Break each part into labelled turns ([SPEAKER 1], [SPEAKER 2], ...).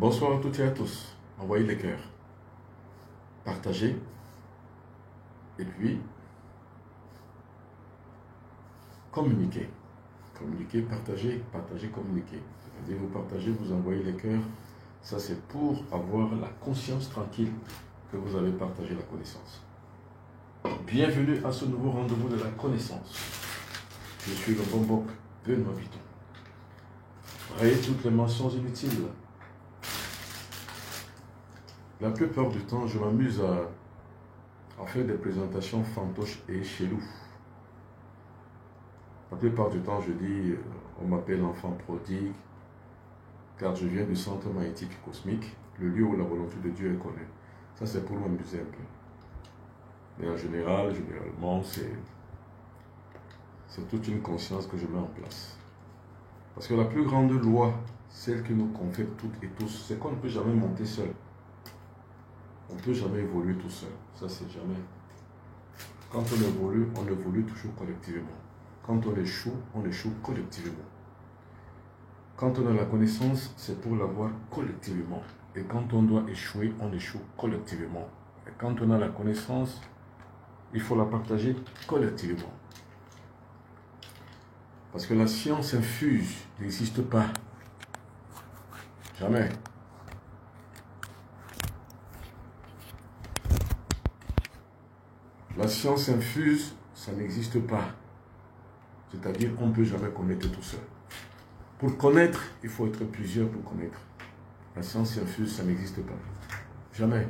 [SPEAKER 1] Bonsoir à toutes et à tous. Envoyez les cœurs. Partagez. Et puis, communiquez. Communiquez, partagez, partagez, communiquez. C'est-à-dire, vous partagez, vous envoyez les cœurs. Ça, c'est pour avoir la conscience tranquille que vous avez partagé la connaissance. Bienvenue à ce nouveau rendez-vous de la connaissance. Je suis le Bombok Benoît Vuitton. Rayez toutes les mentions inutiles. La plupart du temps, je m'amuse à faire des présentations fantoches et chelou. La plupart du temps, je dis, on m'appelle l'enfant prodigue, car je viens du centre magnétique cosmique, le lieu où la volonté de Dieu est connue. Ça, c'est pour m'amuser un peu. Mais en général, généralement, c'est toute une conscience que je mets en place. Parce que la plus grande loi, celle qui nous confère toutes et tous, c'est qu'on ne peut jamais monter seul. On ne peut jamais évoluer tout seul. Ça, c'est jamais. Quand on évolue toujours collectivement. Quand on échoue collectivement. Quand on a la connaissance, c'est pour l'avoir collectivement. Et quand on doit échouer, on échoue collectivement. Et quand on a la connaissance, il faut la partager collectivement. Parce que la science infuse n'existe pas. Jamais. La science infuse, ça n'existe pas. C'est-à-dire qu'on ne peut jamais connaître tout seul. Pour connaître, il faut être plusieurs pour connaître. La science infuse, ça n'existe pas. Jamais.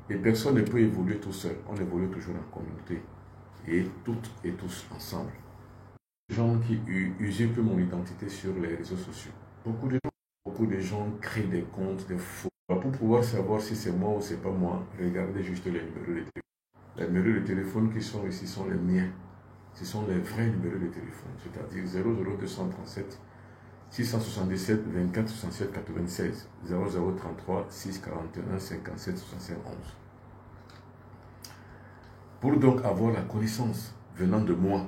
[SPEAKER 1] Et personne ne peut évoluer tout seul. On évolue toujours en communauté. Et toutes et tous ensemble. Les gens qui usurpent mon identité sur les réseaux sociaux. Beaucoup de gens créent des comptes, des faux. Pour pouvoir savoir si c'est moi ou c'est pas moi, regardez juste les numéros de téléphone. Les numéros de téléphone qui sont ici sont les miens. Ce sont les vrais numéros de téléphone, c'est-à-dire 00237 677 24 67 96 0033 641 57 65 11. Pour donc avoir la connaissance venant de moi,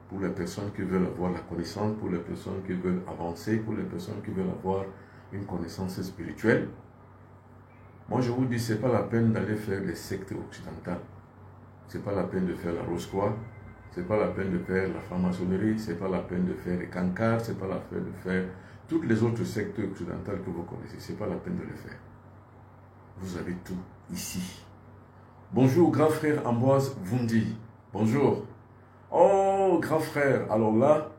[SPEAKER 1] pour les personnes qui veulent avoir la connaissance, pour les personnes qui veulent avancer, pour les personnes qui veulent avoir une connaissance spirituelle, moi je vous dis, ce n'est pas la peine d'aller faire des sectes occidentales. Ce n'est pas la peine de faire la rose-croix. Ce n'est pas la peine de faire la franc-maçonnerie, ce n'est pas la peine de faire les cancars, ce n'est pas la peine de faire toutes les autres sectes occidentales que vous connaissez. Ce n'est pas la peine de les faire. Vous avez tout ici. Bonjour, grand frère Ambroise Vundi. Bonjour. Oh, grand frère, alors là,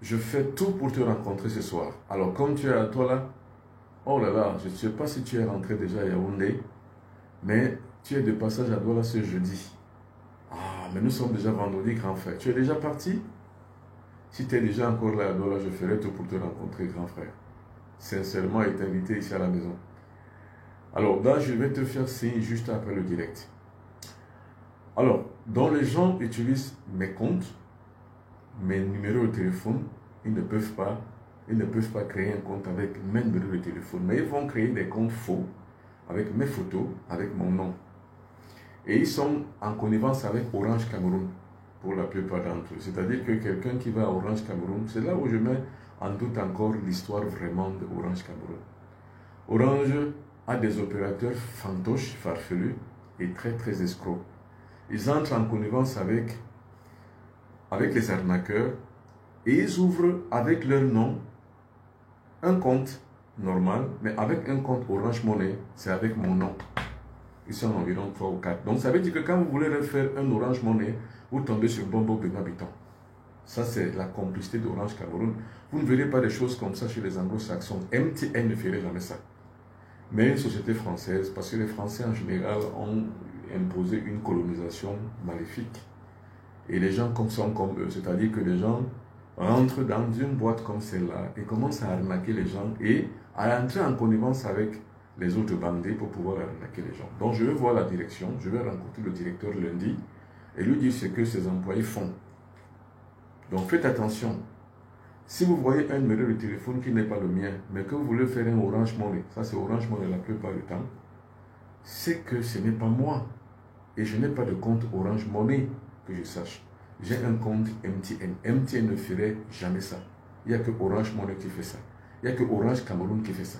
[SPEAKER 1] je fais tout pour te rencontrer ce soir. Alors, comme tu es à toi là, oh là là, je ne sais pas si tu es rentré déjà à Yaoundé, mais tu es de passage à Douala ce jeudi. Ah, mais nous sommes déjà vendredi, grand frère. Tu es déjà parti? Si tu es déjà encore là à Douala, je ferai tout pour te rencontrer, grand frère. Sincèrement, et t'inviter ici à la maison. Alors, là, je vais te faire signe juste après le direct. Alors, donc les gens utilisent mes comptes, mes numéros de téléphone, ils ne peuvent pas créer un compte avec mes numéros de téléphone, mais ils vont créer des comptes faux, avec mes photos, avec mon nom. Et ils sont en connivence avec Orange Cameroun, pour la plupart d'entre eux. C'est-à-dire que quelqu'un qui va à Orange Cameroun, c'est là où je mets en doute encore l'histoire vraiment de Orange Cameroun. Orange a des opérateurs fantoches, farfelus et très très escrocs. Ils entrent en connivence avec les arnaqueurs et ils ouvrent avec leur nom un compte normal, mais avec un compte Orange Money, c'est avec mon nom. Ils sont environ 3 ou 4. Donc ça veut dire que quand vous voulez faire un Orange Money, vous tombez sur Bombok Benoît Vuitton. Ça c'est la complicité d'Orange Cameroun. Vous ne verrez pas des choses comme ça chez les anglo-saxons. MTN ne ferait jamais ça. Mais une société française, parce que les Français en général ont imposé une colonisation maléfique. Et les gens sont comme eux. C'est-à-dire que les gens rentrent dans une boîte comme celle-là et commencent à arnaquer les gens et à entrer en connivence avec les autres bandits pour pouvoir arnaquer les gens. Donc je vais voir la direction, je vais rencontrer le directeur lundi et lui dire ce que ses employés font. Donc faites attention. Si vous voyez un numéro de téléphone qui n'est pas le mien, mais que vous voulez faire un Orange Money, ça c'est Orange Money la plupart du temps, c'est que ce n'est pas moi. Et je n'ai pas de compte Orange Money que je sache. J'ai un compte MTN. MTN ne ferait jamais ça. Il n'y a que Orange Money qui fait ça. Il n'y a que Orange Cameroun qui fait ça.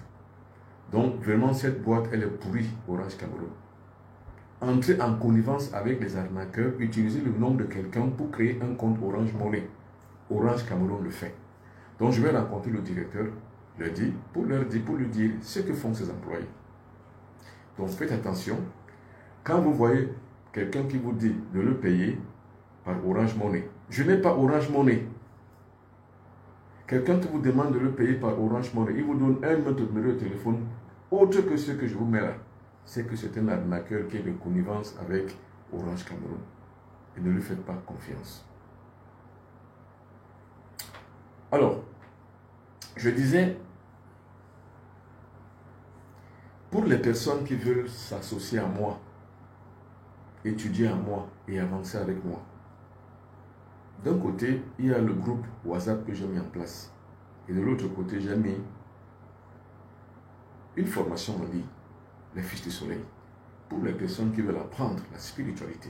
[SPEAKER 1] Donc, vraiment, cette boîte, elle est pourrie, Orange Cameroun. Entrez en connivence avec les arnaqueurs, utilisez le nom de quelqu'un pour créer un compte Orange Money. Orange Cameroun le fait. Donc, je vais rencontrer le directeur, pour lui dire ce que font ses employés. Donc, faites attention. Quand vous voyez quelqu'un qui vous dit de le payer par Orange Money, je n'ai pas Orange Money. Quelqu'un qui vous demande de le payer par Orange Money, il vous donne un autre numéro de téléphone, autre que ce que je vous mets là. C'est que c'est un arnaqueur qui est de connivence avec Orange Cameroun. Et ne lui faites pas confiance. Alors, je disais, pour les personnes qui veulent s'associer à moi, étudier à moi et avancer avec moi, d'un côté, il y a le groupe WhatsApp que j'ai mis en place. Et de l'autre côté, j'ai mis une formation en ligne, les fiches du soleil, pour les personnes qui veulent apprendre la spiritualité,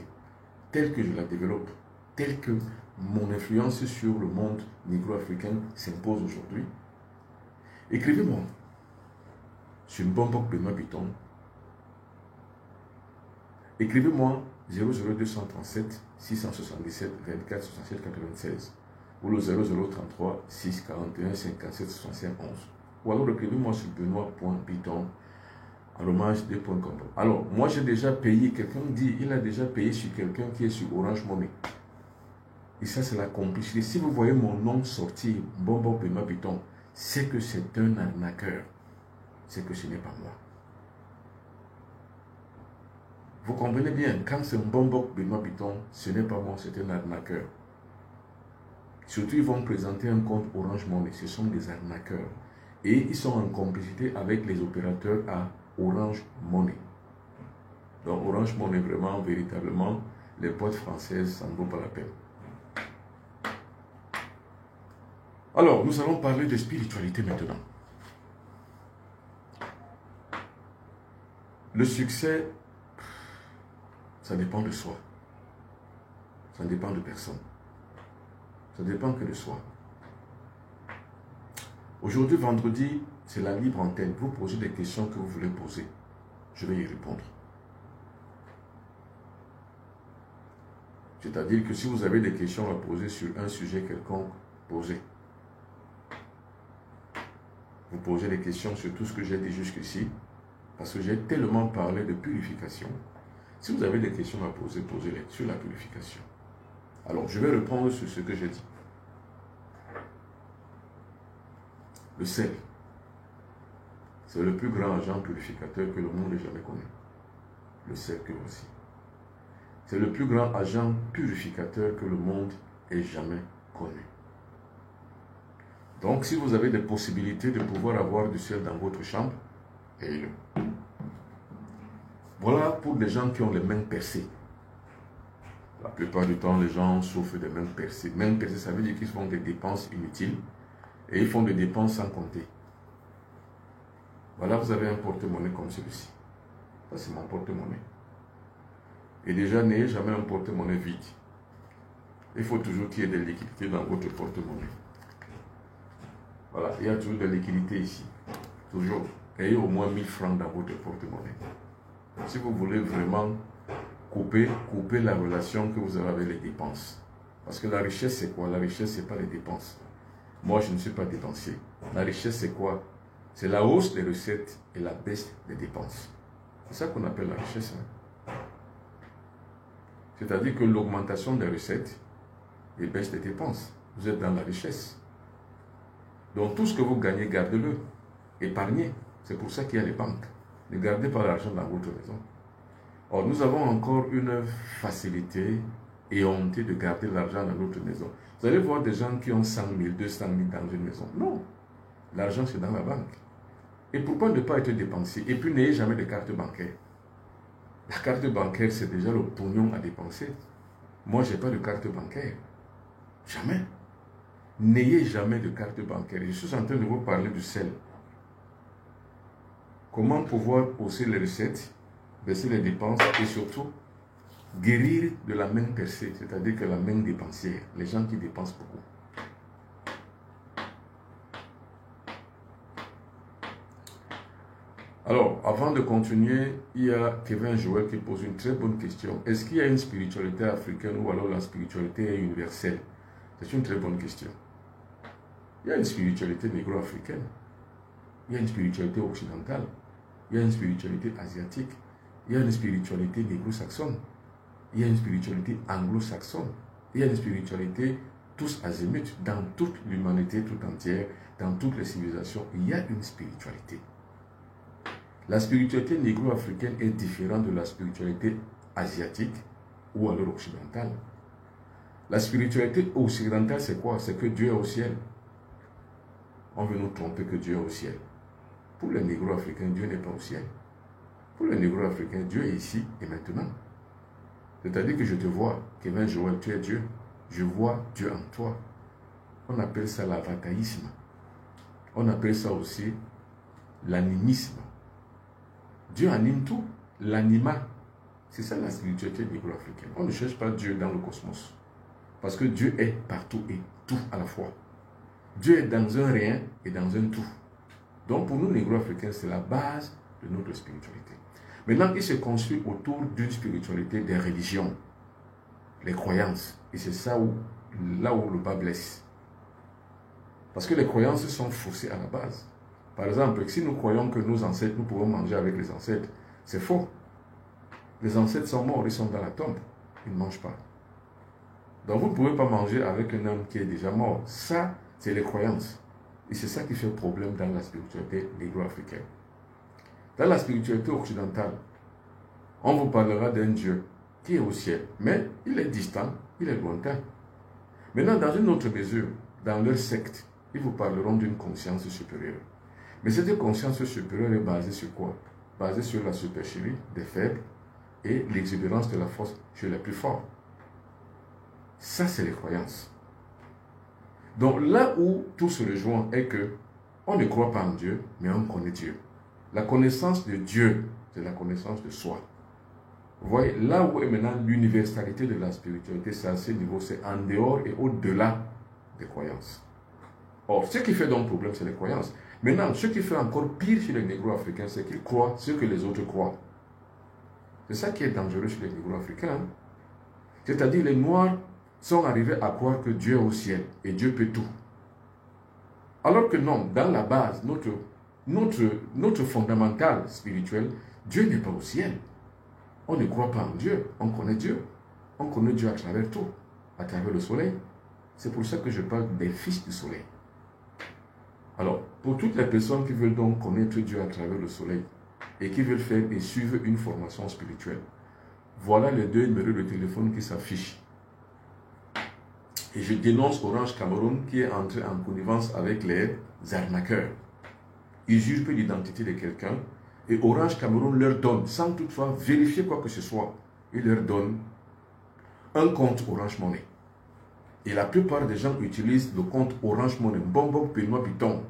[SPEAKER 1] telle que je la développe, telle que mon influence sur le monde négro-africain s'impose aujourd'hui. Écrivez-moi sur Mbombok Benoît Biton. Écrivez-moi 00237 677 24 67 96 ou le 0033 641 57 61 11. Ou alors écrivez-moi sur benoît.biton@2.com. Alors, moi j'ai déjà payé, quelqu'un dit, il a déjà payé sur quelqu'un qui est sur Orange Money. Et ça, c'est la complicité. Si vous voyez mon nom sortir, Mbombok Benoît Biton, c'est que c'est un arnaqueur. C'est que ce n'est pas moi. Vous comprenez bien, quand c'est Mbombok Benoît Biton, ce n'est pas moi, c'est un arnaqueur. Surtout, ils vont présenter un compte Orange Money. Ce sont des arnaqueurs. Et ils sont en complicité avec les opérateurs à Orange Money. Donc, Orange Money, vraiment, véritablement, les boîtes françaises, ça ne vaut pas la peine. Alors, nous allons parler de spiritualité maintenant. Le succès, ça dépend de soi. Ça ne dépend de personne. Ça dépend que de soi. Aujourd'hui, vendredi, c'est la libre antenne. Vous posez des questions que vous voulez poser. Je vais y répondre. C'est-à-dire que si vous avez des questions à poser sur un sujet quelconque, posez. Vous posez des questions sur tout ce que j'ai dit jusqu'ici, parce que j'ai tellement parlé de purification. Si vous avez des questions à poser, posez-les sur la purification. Alors, je vais répondre sur ce que j'ai dit. Le sel, c'est le plus grand agent purificateur que le monde ait jamais connu. Le sel que voici. C'est le plus grand agent purificateur que le monde ait jamais connu. Donc, si vous avez des possibilités de pouvoir avoir du sel dans votre chambre, ayez-le. Voilà pour les gens qui ont les mains percées. La plupart du temps, les gens souffrent des mains percées. Mains percées, ça veut dire qu'ils font des dépenses inutiles et ils font des dépenses sans compter. Voilà, vous avez un porte-monnaie comme celui-ci. Ça, c'est mon porte-monnaie. Et déjà, n'ayez jamais un porte-monnaie vide. Il faut toujours qu'il y ait des liquidités dans votre porte-monnaie. Voilà, il y a toujours des liquidités ici. Toujours. Ayez au moins 1000 francs dans votre porte-monnaie. Si vous voulez vraiment couper la relation que vous avez avec les dépenses. Parce que la richesse, c'est quoi? La richesse, ce n'est pas les dépenses. Moi, je ne suis pas dépensier. La richesse, c'est quoi? C'est la hausse des recettes et la baisse des dépenses. C'est ça qu'on appelle la richesse. Hein? C'est-à-dire que l'augmentation des recettes et baisse des dépenses. Vous êtes dans la richesse. Donc, tout ce que vous gagnez, gardez-le. Épargnez. C'est pour ça qu'il y a les banques. Ne gardez pas l'argent dans votre maison. Or, nous avons encore une facilité éhontée de garder l'argent dans notre maison. Vous allez voir des gens qui ont 100 000, 200 000 dans une maison. Non. L'argent, c'est dans la banque. Et pourquoi ne pas être dépensier? Et puis, n'ayez jamais de carte bancaire. La carte bancaire, c'est déjà le pognon à dépenser. Moi, je n'ai pas de carte bancaire. Jamais. N'ayez jamais de carte bancaire. Je suis en train de vous parler du sel. Comment pouvoir hausser les recettes, baisser les dépenses et surtout guérir de la main percée, c'est-à-dire que la main dépensière, les gens qui dépensent beaucoup. Alors, avant de continuer, il y a Kevin Joël qui pose une très bonne question. Est-ce qu'il y a une spiritualité africaine ou alors la spiritualité est universelle? C'est une très bonne question. Il y a une spiritualité négro-africaine. Il y a une spiritualité occidentale. Il y a une spiritualité asiatique. Il y a une spiritualité négro-saxonne. Il y a une spiritualité anglo-saxonne. Il y a une spiritualité tous azimuts, dans toute l'humanité tout entière, dans toutes les civilisations, il y a une spiritualité. La spiritualité négro-africaine est différente de la spiritualité asiatique ou alors occidentale. La spiritualité occidentale, c'est quoi? C'est que Dieu est au ciel. On veut nous tromper que Dieu est au ciel. Pour les négro-africains, Dieu n'est pas au ciel. Pour les négro-africains, Dieu est ici et maintenant. C'est-à-dire que je te vois, Kevin Joël, tu es Dieu. Je vois Dieu en toi. On appelle ça l'avataïsme. On appelle ça aussi l'animisme. Dieu anime tout. L'anima, c'est ça la spiritualité négro-africaine. On ne cherche pas Dieu dans le cosmos. Parce que Dieu est partout et tout à la fois. Dieu est dans un rien et dans un tout. Donc pour nous négro-africains, c'est la base de notre spiritualité. Maintenant, il se construit autour d'une spiritualité des religions, les croyances. Et c'est ça là où le bas blesse. Parce que les croyances sont faussées à la base. Par exemple, si nous croyons que nos ancêtres, nous pouvons manger avec les ancêtres, c'est faux. Les ancêtres sont morts, ils sont dans la tombe. Ils ne mangent pas. Donc vous ne pouvez pas manger avec un homme qui est déjà mort. Ça, c'est les croyances. Et c'est ça qui fait problème dans la spiritualité négro-africaine. Dans la spiritualité occidentale, on vous parlera d'un Dieu qui est au ciel, mais il est distant, il est lointain. Maintenant, dans une autre mesure, dans leur secte, ils vous parleront d'une conscience supérieure. Mais cette conscience supérieure est basée sur quoi? Basée sur la supercherie des faibles et l'exubérance de la force chez les plus forts. Ça, c'est les croyances. Donc là où tout se rejoint est que on ne croit pas en Dieu, mais on connaît Dieu. La connaissance de Dieu, c'est la connaissance de soi. Vous voyez, là où est maintenant l'universalité de la spiritualité, c'est à ce niveau, c'est en dehors et au-delà des croyances. Or, ce qui fait donc problème, c'est les croyances. Maintenant, ce qui fait encore pire chez les négro-africains, c'est qu'ils croient ce que les autres croient. C'est ça qui est dangereux chez les négro-africains. C'est-à-dire, les Noirs sont arrivés à croire que Dieu est au ciel et Dieu peut tout. Alors que non, dans la base, notre fondamental spirituel, Dieu n'est pas au ciel. On ne croit pas en Dieu, on connaît Dieu. On connaît Dieu à travers tout, à travers le soleil. C'est pour ça que je parle des fils du soleil. Alors, pour toutes les personnes qui veulent donc connaître Dieu à travers le soleil et qui veulent faire et suivre une formation spirituelle, voilà les deux numéros de téléphone qui s'affichent. Et je dénonce Orange Cameroun qui est entré en connivence avec les arnaqueurs. Ils usurpent l'identité de quelqu'un et Orange Cameroun leur donne, sans toutefois vérifier quoi que ce soit, il leur donne un compte Orange Money. Et la plupart des gens utilisent le compte Orange Money, Bonbon, Pinois, Piton,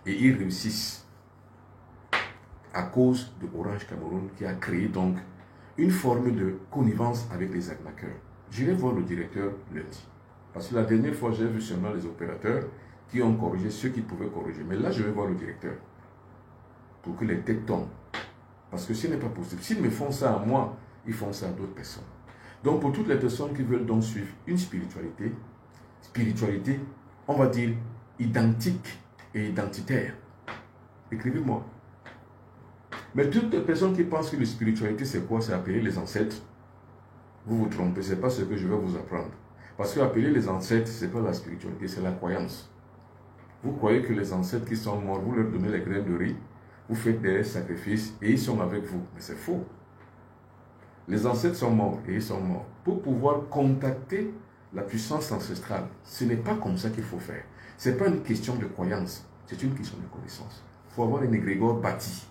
[SPEAKER 1] et ils réussissent à cause de Orange Cameroun qui a créé donc une forme de connivence avec les arnaqueurs. J'irai voir le directeur lundi. Parce que la dernière fois, j'ai vu seulement les opérateurs qui ont corrigé ceux qui pouvaient corriger. Mais là, je vais voir le directeur pour que les têtes tombent. Parce que ce n'est pas possible. S'ils me font ça à moi, ils font ça à d'autres personnes. Donc, pour toutes les personnes qui veulent donc suivre une spiritualité, on va dire, identique et identitaire, écrivez-moi. Mais toutes les personnes qui pensent que la spiritualité, c'est quoi? C'est appeler les ancêtres. Vous vous trompez, ce n'est pas ce que je vais vous apprendre. Parce que appeler les ancêtres, ce n'est pas la spiritualité, c'est la croyance. Vous croyez que les ancêtres qui sont morts, vous leur donnez les graines de riz, vous faites des sacrifices et ils sont avec vous. Mais c'est faux. Les ancêtres sont morts et ils sont morts. Pour pouvoir contacter la puissance ancestrale, ce n'est pas comme ça qu'il faut faire. Ce n'est pas une question de croyance, c'est une question de connaissance. Il faut avoir un égrégore bâti.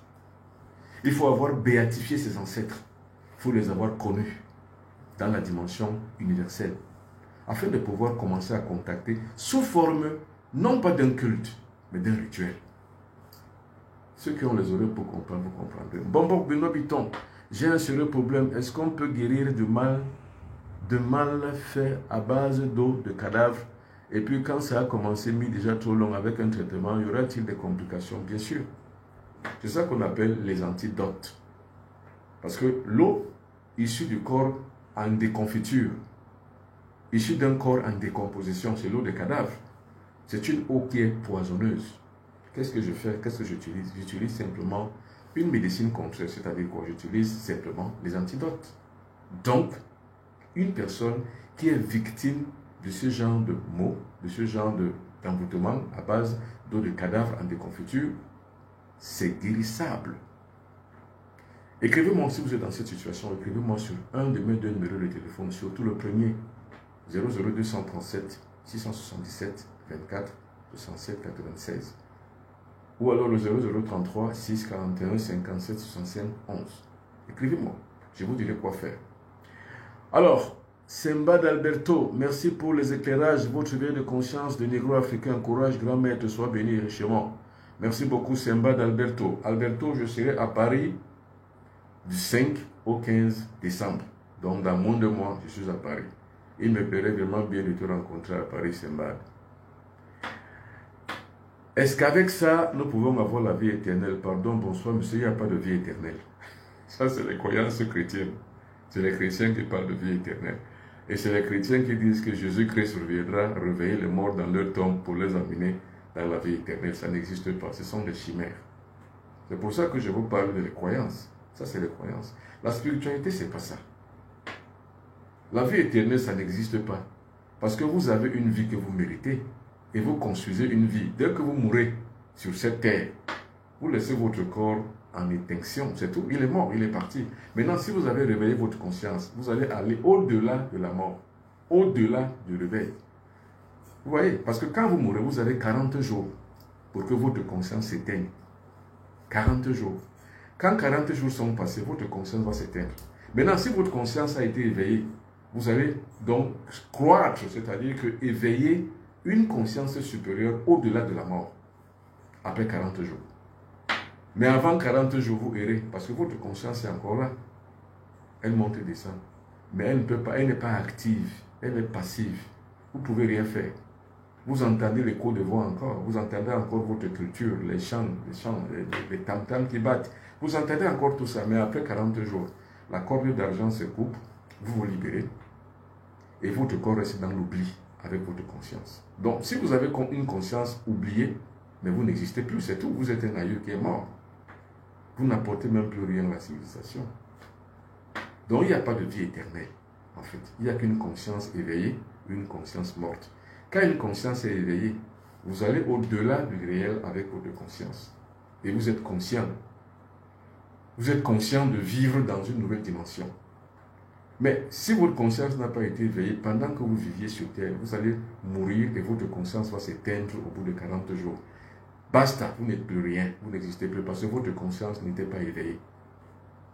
[SPEAKER 1] Il faut avoir béatifié ses ancêtres. Il faut les avoir connus dans la dimension universelle, afin de pouvoir commencer à contacter sous forme, non pas d'un culte, mais d'un rituel. Ceux qui ont les oreilles pour comprendre, vous comprendrez. Bonbon, Benoît Biton, j'ai un sérieux problème. Est-ce qu'on peut guérir du mal fait à base d'eau, de cadavres? Et puis quand ça a commencé, mis déjà trop long avec un traitement, y aura-t-il des complications? Bien sûr. C'est ça qu'on appelle les antidotes. Parce que l'eau issue du corps en déconfiture, issue d'un corps en décomposition, c'est l'eau des cadavres. C'est une eau qui est poisonneuse. Qu'est-ce que je fais? Qu'est-ce que j'utilise? J'utilise simplement une médecine contraire, c'est-à-dire quoi? J'utilise simplement les antidotes. Donc, une personne qui est victime de ce genre de maux, de ce genre d'envoûtement à base d'eau de cadavre en déconfiture, c'est guérissable. Écrivez-moi si vous êtes dans cette situation, écrivez-moi sur un de mes 2 numéros de téléphone, surtout le premier, 00237 677 24 67 96. Ou alors le 0033 641 57 65 11. Écrivez-moi, je vous dirai quoi faire. Alors, Semba d'Alberto, merci pour les éclairages, votre éveil de conscience de négro africain, courage, grand maître, sois béni richement. Merci beaucoup Semba d'Alberto. Alberto, je serai à Paris du 5 au 15 décembre. Donc dans moins de mois, je suis à Paris. Il me plairait vraiment bien de te rencontrer à Paris, Semba. Est-ce qu'avec ça, nous pouvons avoir la vie éternelle? Pardon, bonsoir, monsieur, il n'y a pas de vie éternelle. Ça, c'est les croyances chrétiennes. C'est les chrétiens qui parlent de vie éternelle. Et c'est les chrétiens qui disent que Jésus-Christ reviendra réveiller les morts dans leur tombe pour les amener dans la vie éternelle. Ça n'existe pas. Ce sont des chimères. C'est pour ça que je vous parle de les croyances. Ça, c'est les croyances. La spiritualité, c'est pas ça. La vie éternelle, ça n'existe pas. Parce que vous avez une vie que vous méritez. Et vous construisez une vie. Dès que vous mourrez sur cette terre, vous laissez votre corps en extinction, c'est tout. Il est mort, il est parti. Maintenant, si vous avez réveillé votre conscience, vous allez aller au-delà de la mort, au-delà du réveil. Vous voyez, parce que quand vous mourrez, vous avez 40 jours pour que votre conscience s'éteigne. 40 jours. Quand 40 jours sont passés, votre conscience va s'éteindre. Maintenant, si votre conscience a été éveillée, vous allez donc croître, c'est-à-dire que éveiller une conscience supérieure au-delà de la mort, après 40 jours. Mais avant 40 jours, vous errez, parce que votre conscience est encore là. Elle monte et descend. Mais elle ne peut pas, elle n'est pas active, elle est passive. Vous ne pouvez rien faire. Vous entendez l'écho de voix encore, vous entendez encore votre culture, les chants, les tam-tams qui battent. Vous entendez encore tout ça, mais après 40 jours, la corde d'argent se coupe, vous vous libérez, et votre corps reste dans l'oubli avec votre conscience. Donc, si vous avez une conscience oubliée, mais vous n'existez plus, c'est tout. Vous êtes un aïeux qui est mort. Vous n'apportez même plus rien à la civilisation. Donc, il n'y a pas de vie éternelle, en fait. Il n'y a qu'une conscience éveillée, une conscience morte. Quand une conscience est éveillée, vous allez au-delà du réel avec votre conscience. Et vous êtes conscient. Vous êtes conscient de vivre dans une nouvelle dimension. Mais si votre conscience n'a pas été éveillée, pendant que vous viviez sur Terre, vous allez mourir et votre conscience va s'éteindre au bout de 40 jours. Basta, vous n'êtes plus rien, vous n'existez plus parce que votre conscience n'était pas éveillée.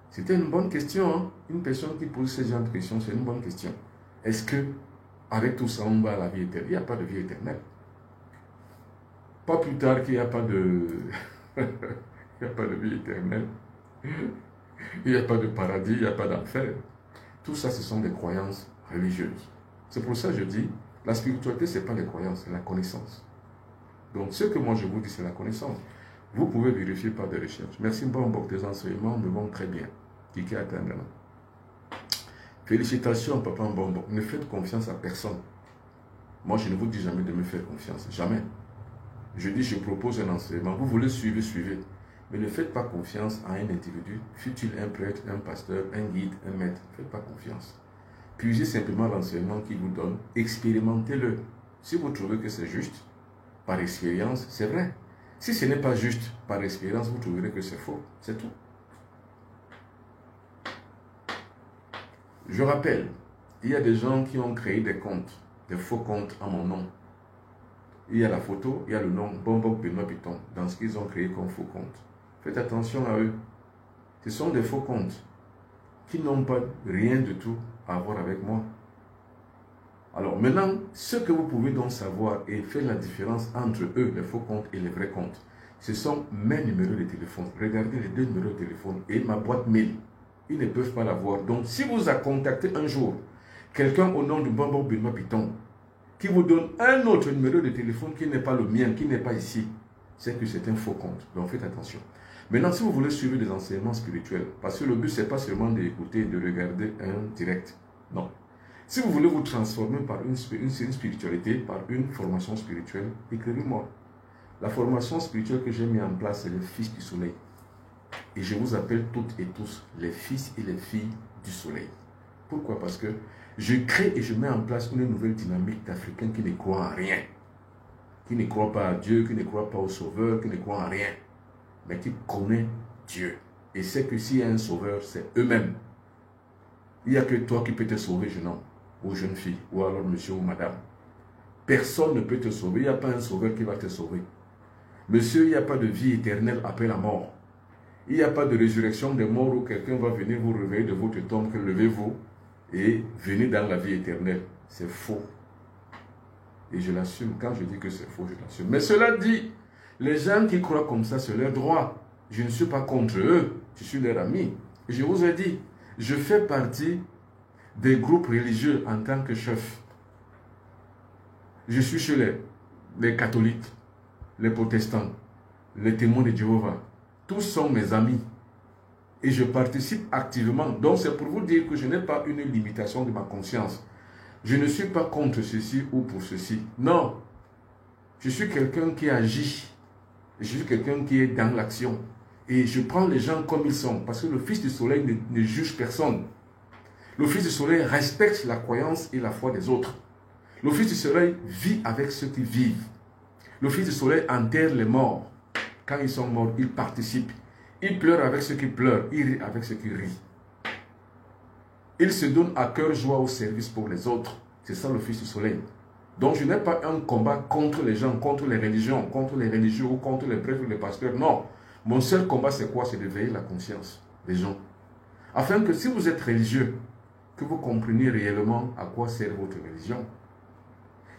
[SPEAKER 1] C'était une bonne question, hein? Une personne qui pose ce genre de questions, c'est une bonne question. Est-ce que, avec tout ça, on va à la vie éternelle? Il n'y a pas de vie éternelle. Pas plus tard qu'il n'y a pas de... il n'y a pas de vie éternelle. Il n'y a pas de paradis, il n'y a pas d'enfer. Tout ça, ce sont des croyances religieuses. C'est pour ça que je dis, la spiritualité, ce n'est pas les croyances, c'est la connaissance. Donc, ce que moi je vous dis, c'est la connaissance. Vous pouvez vérifier par des recherches. Merci, Mbombo, tes enseignements me vont très bien. Kiki Atangana. Félicitations, Papa Mbombo. Ne faites confiance à personne. Moi, je ne vous dis jamais de me faire confiance. Jamais. Je dis, je propose un enseignement. Vous voulez suivre, suivez. Mais ne faites pas confiance à un individu, fût-il un prêtre, un pasteur, un guide, un maître. Ne faites pas confiance. Puisez simplement l'enseignement qu'il vous donne. Expérimentez-le. Si vous trouvez que c'est juste, par expérience, c'est vrai. Si ce n'est pas juste par expérience, vous trouverez que c'est faux. C'est tout. Je rappelle, il y a des gens qui ont créé des comptes, des faux comptes à mon nom. Il y a la photo, il y a le nom Bombok Benoît Piton dans ce qu'ils ont créé comme faux compte. Faites attention à eux. Ce sont des faux comptes qui n'ont pas rien du tout à voir avec moi. Alors maintenant, ce que vous pouvez donc savoir et faire la différence entre eux, les faux comptes et les vrais comptes, ce sont mes numéros de téléphone. Regardez les 2 numéros de téléphone et ma boîte mail. Ils ne peuvent pas l'avoir. Donc si vous a contacté un jour quelqu'un au nom de Bombok Benoît Piton qui vous donne un autre numéro de téléphone qui n'est pas le mien, qui n'est pas ici, c'est que c'est un faux compte. Donc faites attention. Maintenant, si vous voulez suivre des enseignements spirituels, parce que le but, ce n'est pas seulement d'écouter et de regarder un direct. Non. Si vous voulez vous transformer par une spiritualité, par une formation spirituelle, écrivez-moi. La formation spirituelle que j'ai mis en place, c'est le Fils du Soleil. Et je vous appelle toutes et tous les fils et les filles du Soleil. Pourquoi? Parce que je crée et je mets en place une nouvelle dynamique d'Africains qui ne croient en rien. Qui ne croient pas à Dieu, qui ne croient pas au Sauveur, qui ne croient en rien. Mais qui connaissent Dieu. Et c'est que s'il y a un Sauveur, c'est eux-mêmes. Il n'y a que toi qui peux te sauver, jeune homme, ou jeune fille, ou alors monsieur ou madame. Personne ne peut te sauver. Il n'y a pas un Sauveur qui va te sauver. Monsieur, il n'y a pas de vie éternelle après la mort. Il n'y a pas de résurrection des morts où quelqu'un va venir vous réveiller de votre tombe, que levez-vous et venez dans la vie éternelle. C'est faux. Et je l'assume. Quand je dis que c'est faux, je l'assume. Mais cela dit, les gens qui croient comme ça, c'est leur droit. Je ne suis pas contre eux. Je suis leur ami. Et je vous ai dit, je fais partie des groupes religieux en tant que chef. Je suis chez les catholiques, les protestants, les témoins de Jéhovah. Tous sont mes amis. Et je participe activement. Donc c'est pour vous dire que je n'ai pas une limitation de ma conscience. Je ne suis pas contre ceci ou pour ceci. Non. Je suis quelqu'un qui agit. Je suis quelqu'un qui est dans l'action. Et je prends les gens comme ils sont. Parce que le Fils du Soleil ne juge personne. Le Fils du Soleil respecte la croyance et la foi des autres. Le Fils du Soleil vit avec ceux qui vivent. Le Fils du Soleil enterre les morts. Quand ils sont morts, il participe. Il pleure avec ceux qui pleurent. Il rit avec ceux qui rient. Il se donne à cœur joie au service pour les autres. C'est ça le Fils du Soleil. Donc je n'ai pas un combat contre les gens, contre les religions, contre les religieux ou contre les prêtres ou les pasteurs. Non. Mon seul combat c'est quoi? C'est d'éveiller la conscience des gens. Afin que si vous êtes religieux, que vous compreniez réellement à quoi sert votre religion.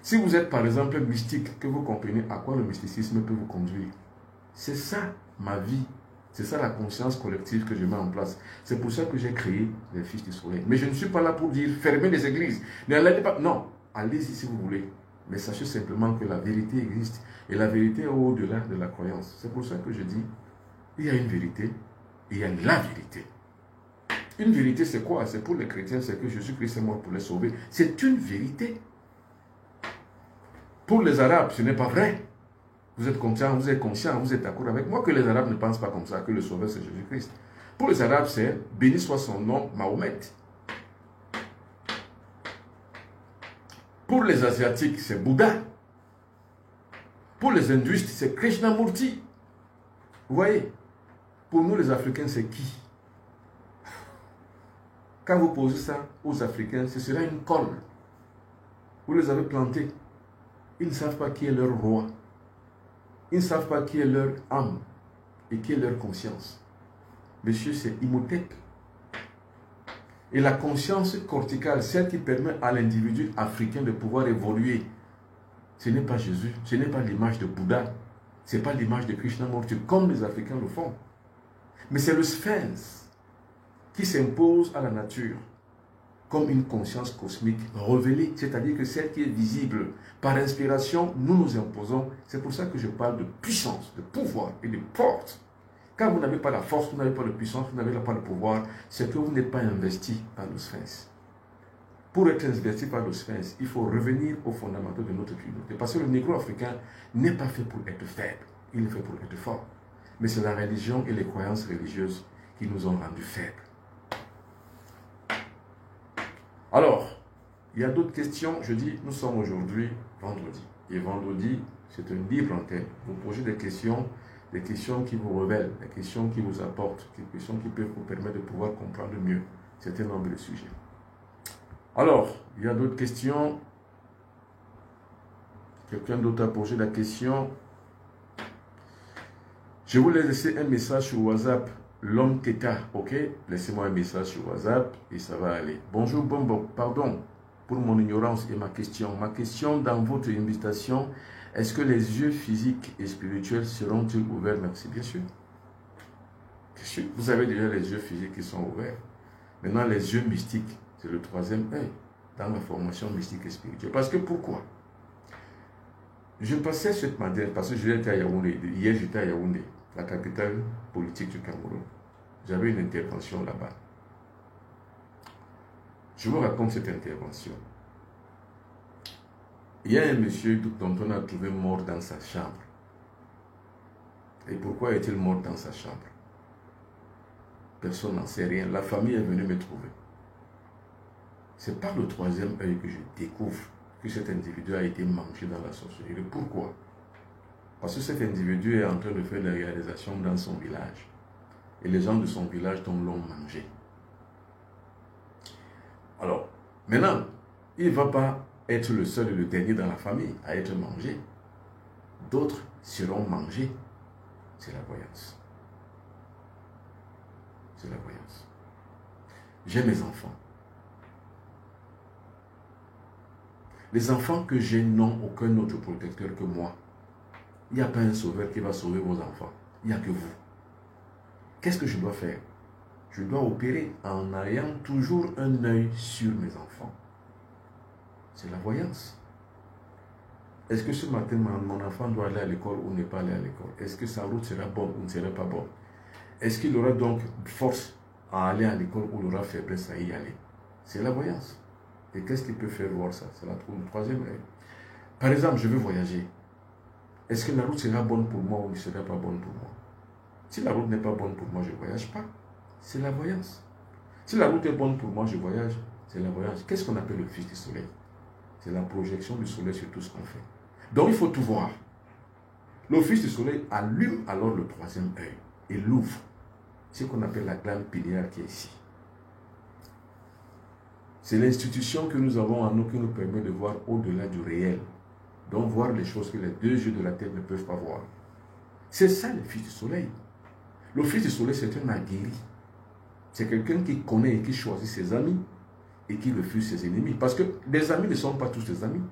[SPEAKER 1] Si vous êtes par exemple mystique, que vous compreniez à quoi le mysticisme peut vous conduire. C'est ça ma vie. C'est ça la conscience collective que je mets en place. C'est pour ça que j'ai créé les Fils du Soleil. Mais je ne suis pas là pour dire fermez les églises. N'allez pas. Non, allez-y si vous voulez. Mais sachez simplement que la vérité existe. Et la vérité est au-delà de la croyance. C'est pour ça que je dis, il y a une vérité et il y a la vérité. Une vérité c'est quoi? C'est pour les chrétiens, c'est que Jésus-Christ est mort pour les sauver. C'est une vérité. Pour les Arabes, ce n'est pas vrai. Vous êtes conscient, vous êtes d'accord avec moi que les Arabes ne pensent pas comme ça, que le Sauveur c'est Jésus-Christ. Pour les Arabes, c'est béni soit son nom, Mahomet. Pour les Asiatiques, c'est Bouddha. Pour les hindouistes, c'est Krishnamurti. Vous voyez? Pour nous les Africains, c'est qui? Quand vous posez ça aux Africains, ce sera une colle. Vous les avez plantés. Ils ne savent pas qui est leur roi. Ils ne savent pas qui est leur âme et qui est leur conscience. Monsieur, c'est Imhotep. Et la conscience corticale, celle qui permet à l'individu africain de pouvoir évoluer, ce n'est pas Jésus, ce n'est pas l'image de Bouddha, ce n'est pas l'image de Krishnamurti, comme les Africains le font. Mais c'est le sphinx qui s'impose à la nature comme une conscience cosmique révélée, c'est-à-dire que celle qui est visible. Par inspiration, nous nous imposons. C'est pour ça que je parle de puissance, de pouvoir et de force. Quand vous n'avez pas la force, vous n'avez pas de puissance, vous n'avez pas le pouvoir, c'est que vous n'êtes pas investi par le sphinx. Pour être investi par le sphinx, il faut revenir aux fondamentaux de notre communauté. Parce que le négro africain n'est pas fait pour être faible, il est fait pour être fort. Mais c'est la religion et les croyances religieuses qui nous ont rendus faibles. Alors, il y a d'autres questions. Je dis, nous sommes aujourd'hui vendredi. Et vendredi, c'est une libre antenne. Vous posez des questions qui vous révèlent, des questions qui vous apportent, des questions qui peuvent vous permettre de pouvoir comprendre mieux certains nombres de sujets. Alors, il y a d'autres questions. Quelqu'un d'autre a posé la question. Je voulais laisser un message sur WhatsApp. L'homme Teta, ok? Laissez-moi un message sur WhatsApp et ça va aller. Bonjour Bombo, pardon pour mon ignorance et ma question. Ma question dans votre invitation, est-ce que les yeux physiques et spirituels seront-ils ouverts? Merci, bien sûr. Bien sûr. Vous avez déjà les yeux physiques qui sont ouverts. Maintenant, les yeux mystiques, c'est le troisième œil dans la formation mystique et spirituelle. Parce que pourquoi? Je passais cette matin, parce que j'étais à Yaoundé, hier j'étais à Yaoundé. la capitale politique du Cameroun. J'avais une intervention là-bas. Je vous raconte cette intervention. Il y a un monsieur dont on a trouvé mort dans sa chambre. Et pourquoi est-il mort dans sa chambre? Personne n'en sait rien. La famille est venue me trouver. C'est par le troisième œil que je découvre que cet individu a été mangé dans la sorcellerie. Pourquoi? Parce que cet individu est en train de faire des réalisations dans son village. Et les gens de son village l'ont mangé. Alors, maintenant, il ne va pas être le seul et le dernier dans la famille à être mangé. D'autres seront mangés. C'est la voyance. C'est la voyance. J'ai mes enfants. Les enfants que j'ai n'ont aucun autre protecteur que moi. Il n'y a pas un sauveur qui va sauver vos enfants. Il n'y a que vous. Qu'est-ce que je dois faire? Je dois opérer en ayant toujours un œil sur mes enfants. C'est la voyance. Est-ce que ce matin, mon enfant doit aller à l'école ou ne pas aller à l'école? Est-ce que sa route sera bonne ou ne sera pas bonne? Est-ce qu'il aura donc force à aller à l'école ou il aura faiblesse à y aller? C'est la voyance. Et qu'est-ce qui peut faire voir ça? C'est le troisième œil. Par exemple, je veux voyager. Est-ce que la route sera bonne pour moi ou ne sera pas bonne pour moi? Si la route n'est pas bonne pour moi, je ne voyage pas. C'est la voyance. Si la route est bonne pour moi, je voyage. C'est la voyance. Qu'est-ce qu'on appelle le fils du soleil? C'est la projection du soleil sur tout ce qu'on fait. Donc il faut tout voir. Le fils du soleil allume alors le troisième œil et l'ouvre. C'est ce qu'on appelle la glande pinéale qui est ici. C'est l'institution que nous avons en nous qui nous permet de voir au-delà du réel. Donc voir les choses que les deux yeux de la tête ne peuvent pas voir. C'est ça le fils du soleil. Le fils du soleil, c'est un aguerri. C'est quelqu'un qui connaît et qui choisit ses amis et qui refuse ses ennemis. Parce que les amis ne sont pas tous des amis.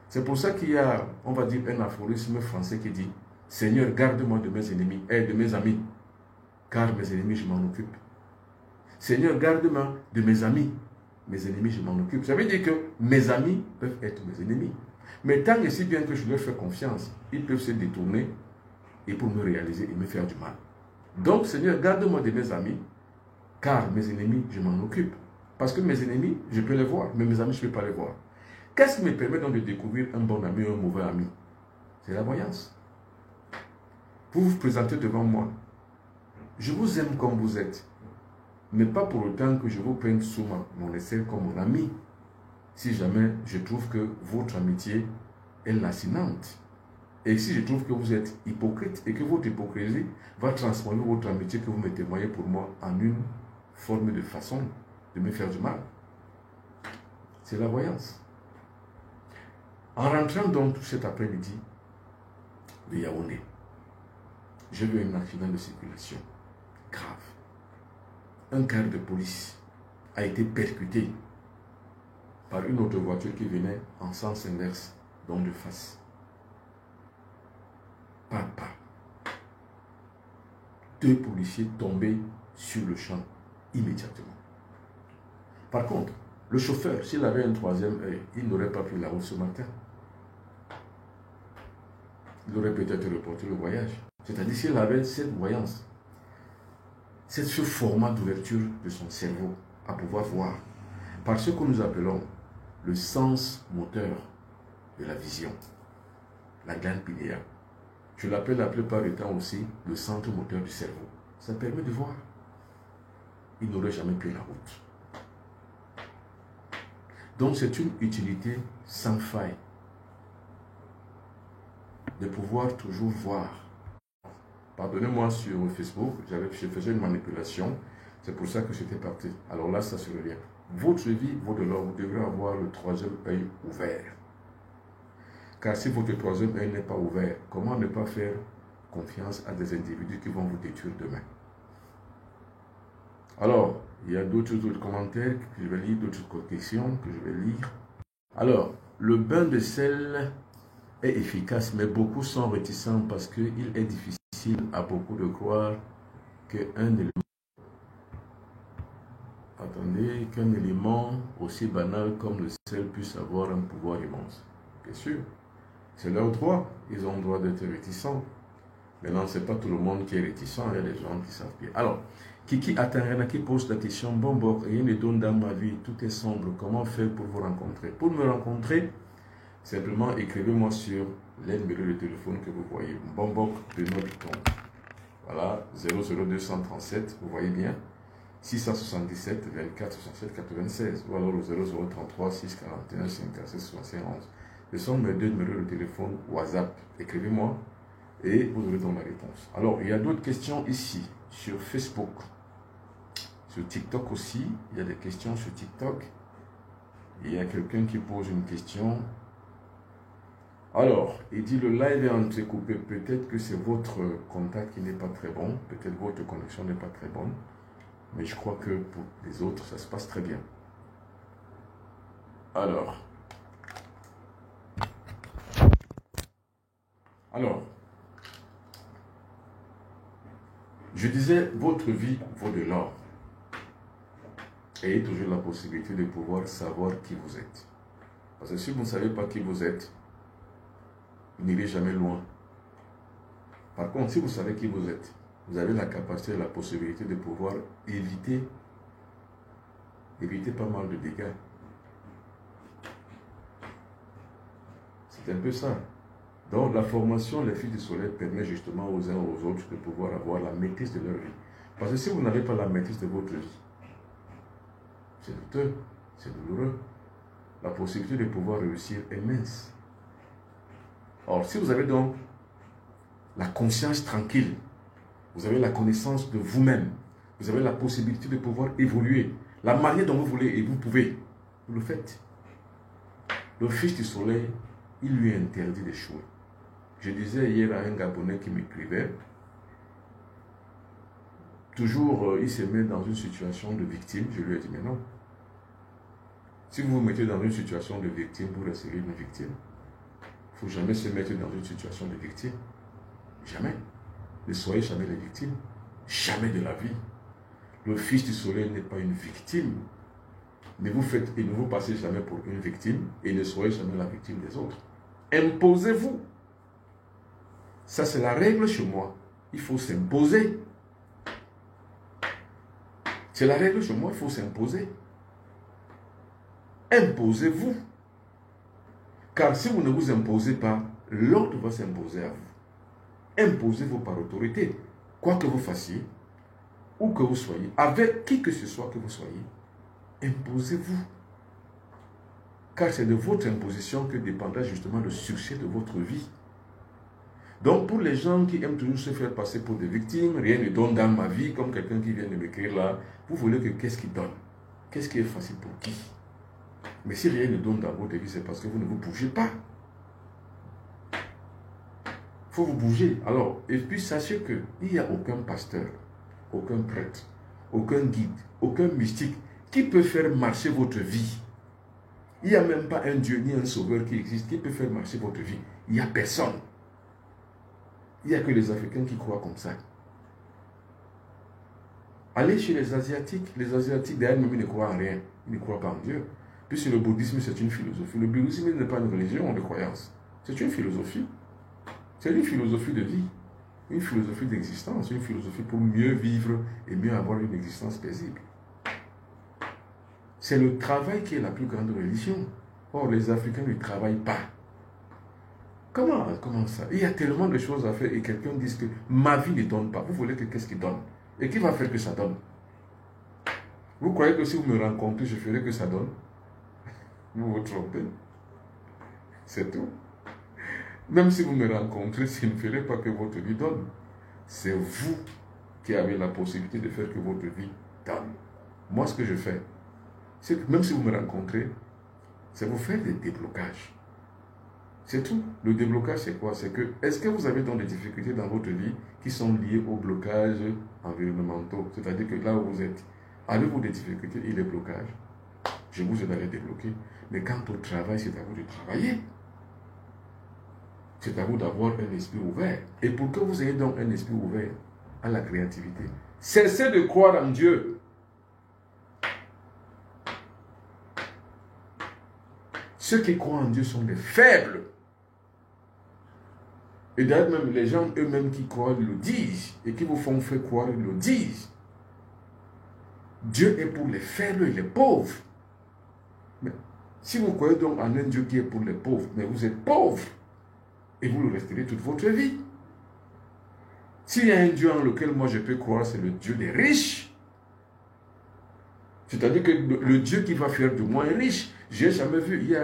[SPEAKER 1] C'est pour ça qu'il y a, on va dire, un aphorisme français qui dit « Seigneur, garde-moi de mes ennemis et de mes amis, car mes ennemis, je m'en occupe. Seigneur, garde-moi de mes amis, mes ennemis, je m'en occupe. » Ça veut dire que mes amis peuvent être mes ennemis. Mais tant et si bien que je leur fais confiance, ils peuvent se détourner et pour me réaliser et me faire du mal. Donc, Seigneur, garde-moi de mes amis, car mes ennemis, je m'en occupe. Parce que mes ennemis, je peux les voir, mais mes amis, je ne peux pas les voir. Qu'est-ce qui me permet donc de découvrir un bon ami ou un mauvais ami? C'est la voyance. Vous vous présentez devant moi. Je vous aime comme vous êtes, mais pas pour autant que je vous peigne sous mon aisselle comme mon ami. Si jamais je trouve que votre amitié est lancinante, et si je trouve que vous êtes hypocrite et que votre hypocrisie va transformer votre amitié que vous me témoignez pour moi en une forme de façon de me faire du mal. C'est la voyance. En rentrant donc tout cet après-midi de Yaoundé, j'ai vu un accident de circulation grave. Un car de police a été percuté par une autre voiture qui venait en sens inverse, donc de face. Papa. 2 policiers tombés sur le champ immédiatement. Par contre, le chauffeur, s'il avait un troisième œil, il n'aurait pas pris la route ce matin. Il aurait peut-être reporté le voyage. C'est-à-dire s'il avait cette voyance, ce format d'ouverture de son cerveau à pouvoir voir, par ce que nous appelons le sens moteur de la vision, la glande pinéale. Je l'appelle la plupart du temps aussi le centre moteur du cerveau. Ça permet de voir. Il n'aurait jamais pris la route. Donc c'est une utilité sans faille de pouvoir toujours voir. Pardonnez-moi, sur Facebook, je faisais une manipulation. C'est pour ça que j'étais parti. Alors là, ça se revient. Votre vie vaut de l'or. Vous devrez avoir le troisième œil ouvert. Car si votre troisième œil n'est pas ouvert, comment ne pas faire confiance à des individus qui vont vous détruire demain? Alors, il y a d'autres commentaires que je vais lire, d'autres questions que je vais lire. Alors, le bain de sel est efficace, mais beaucoup sont réticents parce qu'il est difficile à beaucoup de croire qu'un élément aussi banal comme le sel puisse avoir un pouvoir immense. Bien sûr, c'est leur droit, ils ont le droit d'être réticents. Maintenant, ce n'est pas tout le monde qui est réticent, il y a des gens qui savent bien. Alors, Kiki Atarena qui pose la question, bon, rien ne donne dans ma vie, tout est sombre, comment faire pour vous rencontrer? Pour me rencontrer, simplement écrivez-moi sur les numéros de téléphone que vous voyez, Bombok de notre compte. Voilà, 00237, vous voyez bien, 677 24 67 96, ou alors le 0033 641 56 71. Ce sont mes deux numéros de téléphone WhatsApp. Écrivez-moi et vous aurez donc la réponse. Alors, il y a d'autres questions ici, sur Facebook. Sur TikTok aussi, il y a des questions sur TikTok. Il y a quelqu'un qui pose une question. Alors, il dit le live est entrecoupé. Peut-être que c'est votre contact qui n'est pas très bon. Peut-être votre connexion n'est pas très bonne. Mais je crois que pour les autres, ça se passe très bien. Alors, je disais, votre vie vaut de l'or. Ayez toujours la possibilité de pouvoir savoir qui vous êtes. Parce que si vous ne savez pas qui vous êtes, vous n'irez jamais loin. Par contre, si vous savez qui vous êtes, vous avez la capacité et la possibilité de pouvoir éviter pas mal de dégâts. C'est un peu ça. Donc la formation, les filles du soleil permet justement aux uns aux autres de pouvoir avoir la maîtrise de leur vie. Parce que si vous n'avez pas la maîtrise de votre vie, c'est douteux, c'est douloureux. La possibilité de pouvoir réussir est mince. Or, si vous avez donc la conscience tranquille, vous avez la connaissance de vous-même, vous avez la possibilité de pouvoir évoluer, la manière dont vous voulez et vous pouvez, vous le faites. Le fils du soleil, il lui est interdit d'échouer. Je disais hier à un Gabonais qui m'écrivait, toujours il se met dans une situation de victime. Je lui ai dit, mais non. Si vous vous mettez dans une situation de victime, vous resterez une victime. Il ne faut jamais se mettre dans une situation de victime. Jamais. Ne soyez jamais les victimes. Jamais de la vie. Le fils du soleil n'est pas une victime. Ne vous faites et ne vous passez jamais pour une victime et ne soyez jamais la victime des autres. Imposez-vous. Ça, c'est la règle chez moi. Il faut s'imposer. C'est la règle chez moi, il faut s'imposer. Imposez-vous. Car si vous ne vous imposez pas, l'autre va s'imposer à vous. Imposez-vous par autorité. Quoi que vous fassiez, où que vous soyez, avec qui que ce soit que vous soyez, imposez-vous. Car c'est de votre imposition que dépendra justement le succès de votre vie. Donc pour les gens qui aiment toujours se faire passer pour des victimes, rien ne donne dans ma vie, comme quelqu'un qui vient de m'écrire là, vous voulez que qu'est-ce qui donne? Qu'est-ce qui est facile pour qui? Mais si rien ne donne dans votre vie, c'est parce que vous ne vous bougez pas. Il faut vous bouger. Alors, et puis sachez qu'il n'y a aucun pasteur, aucun prêtre, aucun guide, aucun mystique qui peut faire marcher votre vie. Il n'y a même pas un Dieu ni un sauveur qui existe qui peut faire marcher votre vie. Il n'y a personne. Il n'y a que les Africains qui croient comme ça. Allez chez les Asiatiques. Les Asiatiques, derrière même, ils ne croient en rien. Ils ne croient pas en Dieu. Puisque le bouddhisme, c'est une philosophie. Le bouddhisme n'est pas une religion de croyance. C'est une philosophie. C'est une philosophie de vie. Une philosophie d'existence. Une philosophie pour mieux vivre et mieux avoir une existence paisible. C'est le travail qui est la plus grande religion. Or, les Africains ne travaillent pas. Comment ça? Il y a tellement de choses à faire et quelqu'un dit que ma vie ne donne pas. Vous voulez que qu'est-ce qui donne? Et qui va faire que ça donne? Vous croyez que si vous me rencontrez, je ferai que ça donne? Vous vous trompez. C'est tout. Même si vous me rencontrez, ça ne ferait pas que votre vie donne. C'est vous qui avez la possibilité de faire que votre vie donne. Moi, ce que je fais, c'est que même si vous me rencontrez, c'est vous faire des déblocages. C'est tout. Le déblocage, c'est quoi? C'est que, est-ce que vous avez donc des difficultés dans votre vie qui sont liées aux blocages environnementaux? C'est-à-dire que là où vous êtes, avez-vous des difficultés et des blocages? Je vous aide à les débloquer. Mais quant au travail, c'est à vous de travailler. C'est à vous d'avoir un esprit ouvert. Et pour que vous ayez donc un esprit ouvert à la créativité, cessez de croire en Dieu. Ceux qui croient en Dieu sont des faibles. Et d'ailleurs, même les gens eux-mêmes qui croient le disent, et qui vous font faire croire, ils le disent. Dieu est pour les faibles et les pauvres. Mais si vous croyez donc en un Dieu qui est pour les pauvres, mais vous êtes pauvre, et vous le resterez toute votre vie. S'il y a un Dieu en lequel moi je peux croire, c'est le Dieu des riches. C'est-à-dire que le Dieu qui va faire de moi un riche, je n'ai jamais vu.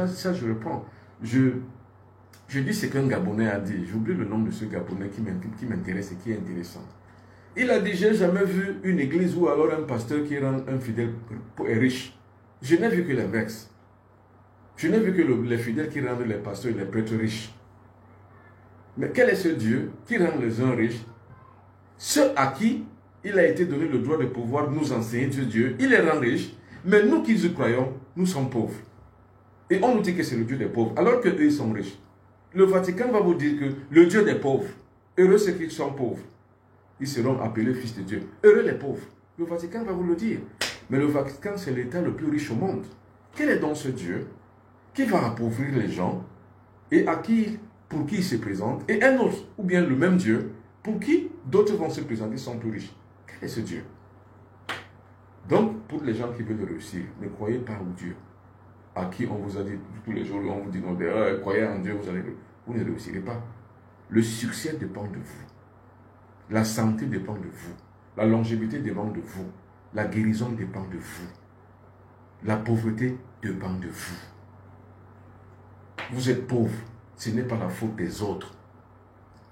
[SPEAKER 1] Ça je reprends. Je dis ce qu'un Gabonais a dit. J'oublie le nom de ce Gabonais qui m'intéresse et qui est intéressant. Il a dit, je n'ai jamais vu une église ou alors un pasteur qui rend un fidèle riche. Je n'ai vu que l'inverse. Je n'ai vu que les fidèles qui rendent les pasteurs et les prêtres riches. Mais quel est ce Dieu qui rend les uns riches? Ceux à qui il a été donné le droit de pouvoir nous enseigner Dieu, il les rend riches, mais nous qui y croyons, nous sommes pauvres. Et on nous dit que c'est le Dieu des pauvres, alors qu'eux, ils sont riches. Le Vatican va vous dire que le Dieu des pauvres, heureux ceux qui sont pauvres, ils seront appelés fils de Dieu. Heureux les pauvres. Le Vatican va vous le dire. Mais le Vatican, c'est l'État le plus riche au monde. Quel est donc ce Dieu qui va appauvrir les gens et pour qui il se présente, et un autre, ou bien le même Dieu, pour qui d'autres vont se présenter, sont plus riches? Quel est ce Dieu? Donc, pour les gens qui veulent réussir, ne croyez pas au Dieu à qui on vous a dit tous les jours, on vous dit, non, croyez en Dieu, vous ne réussirez pas. Le succès dépend de vous. La santé dépend de vous. La longévité dépend de vous. La guérison dépend de vous. La pauvreté dépend de vous. Vous êtes pauvre, ce n'est pas la faute des autres.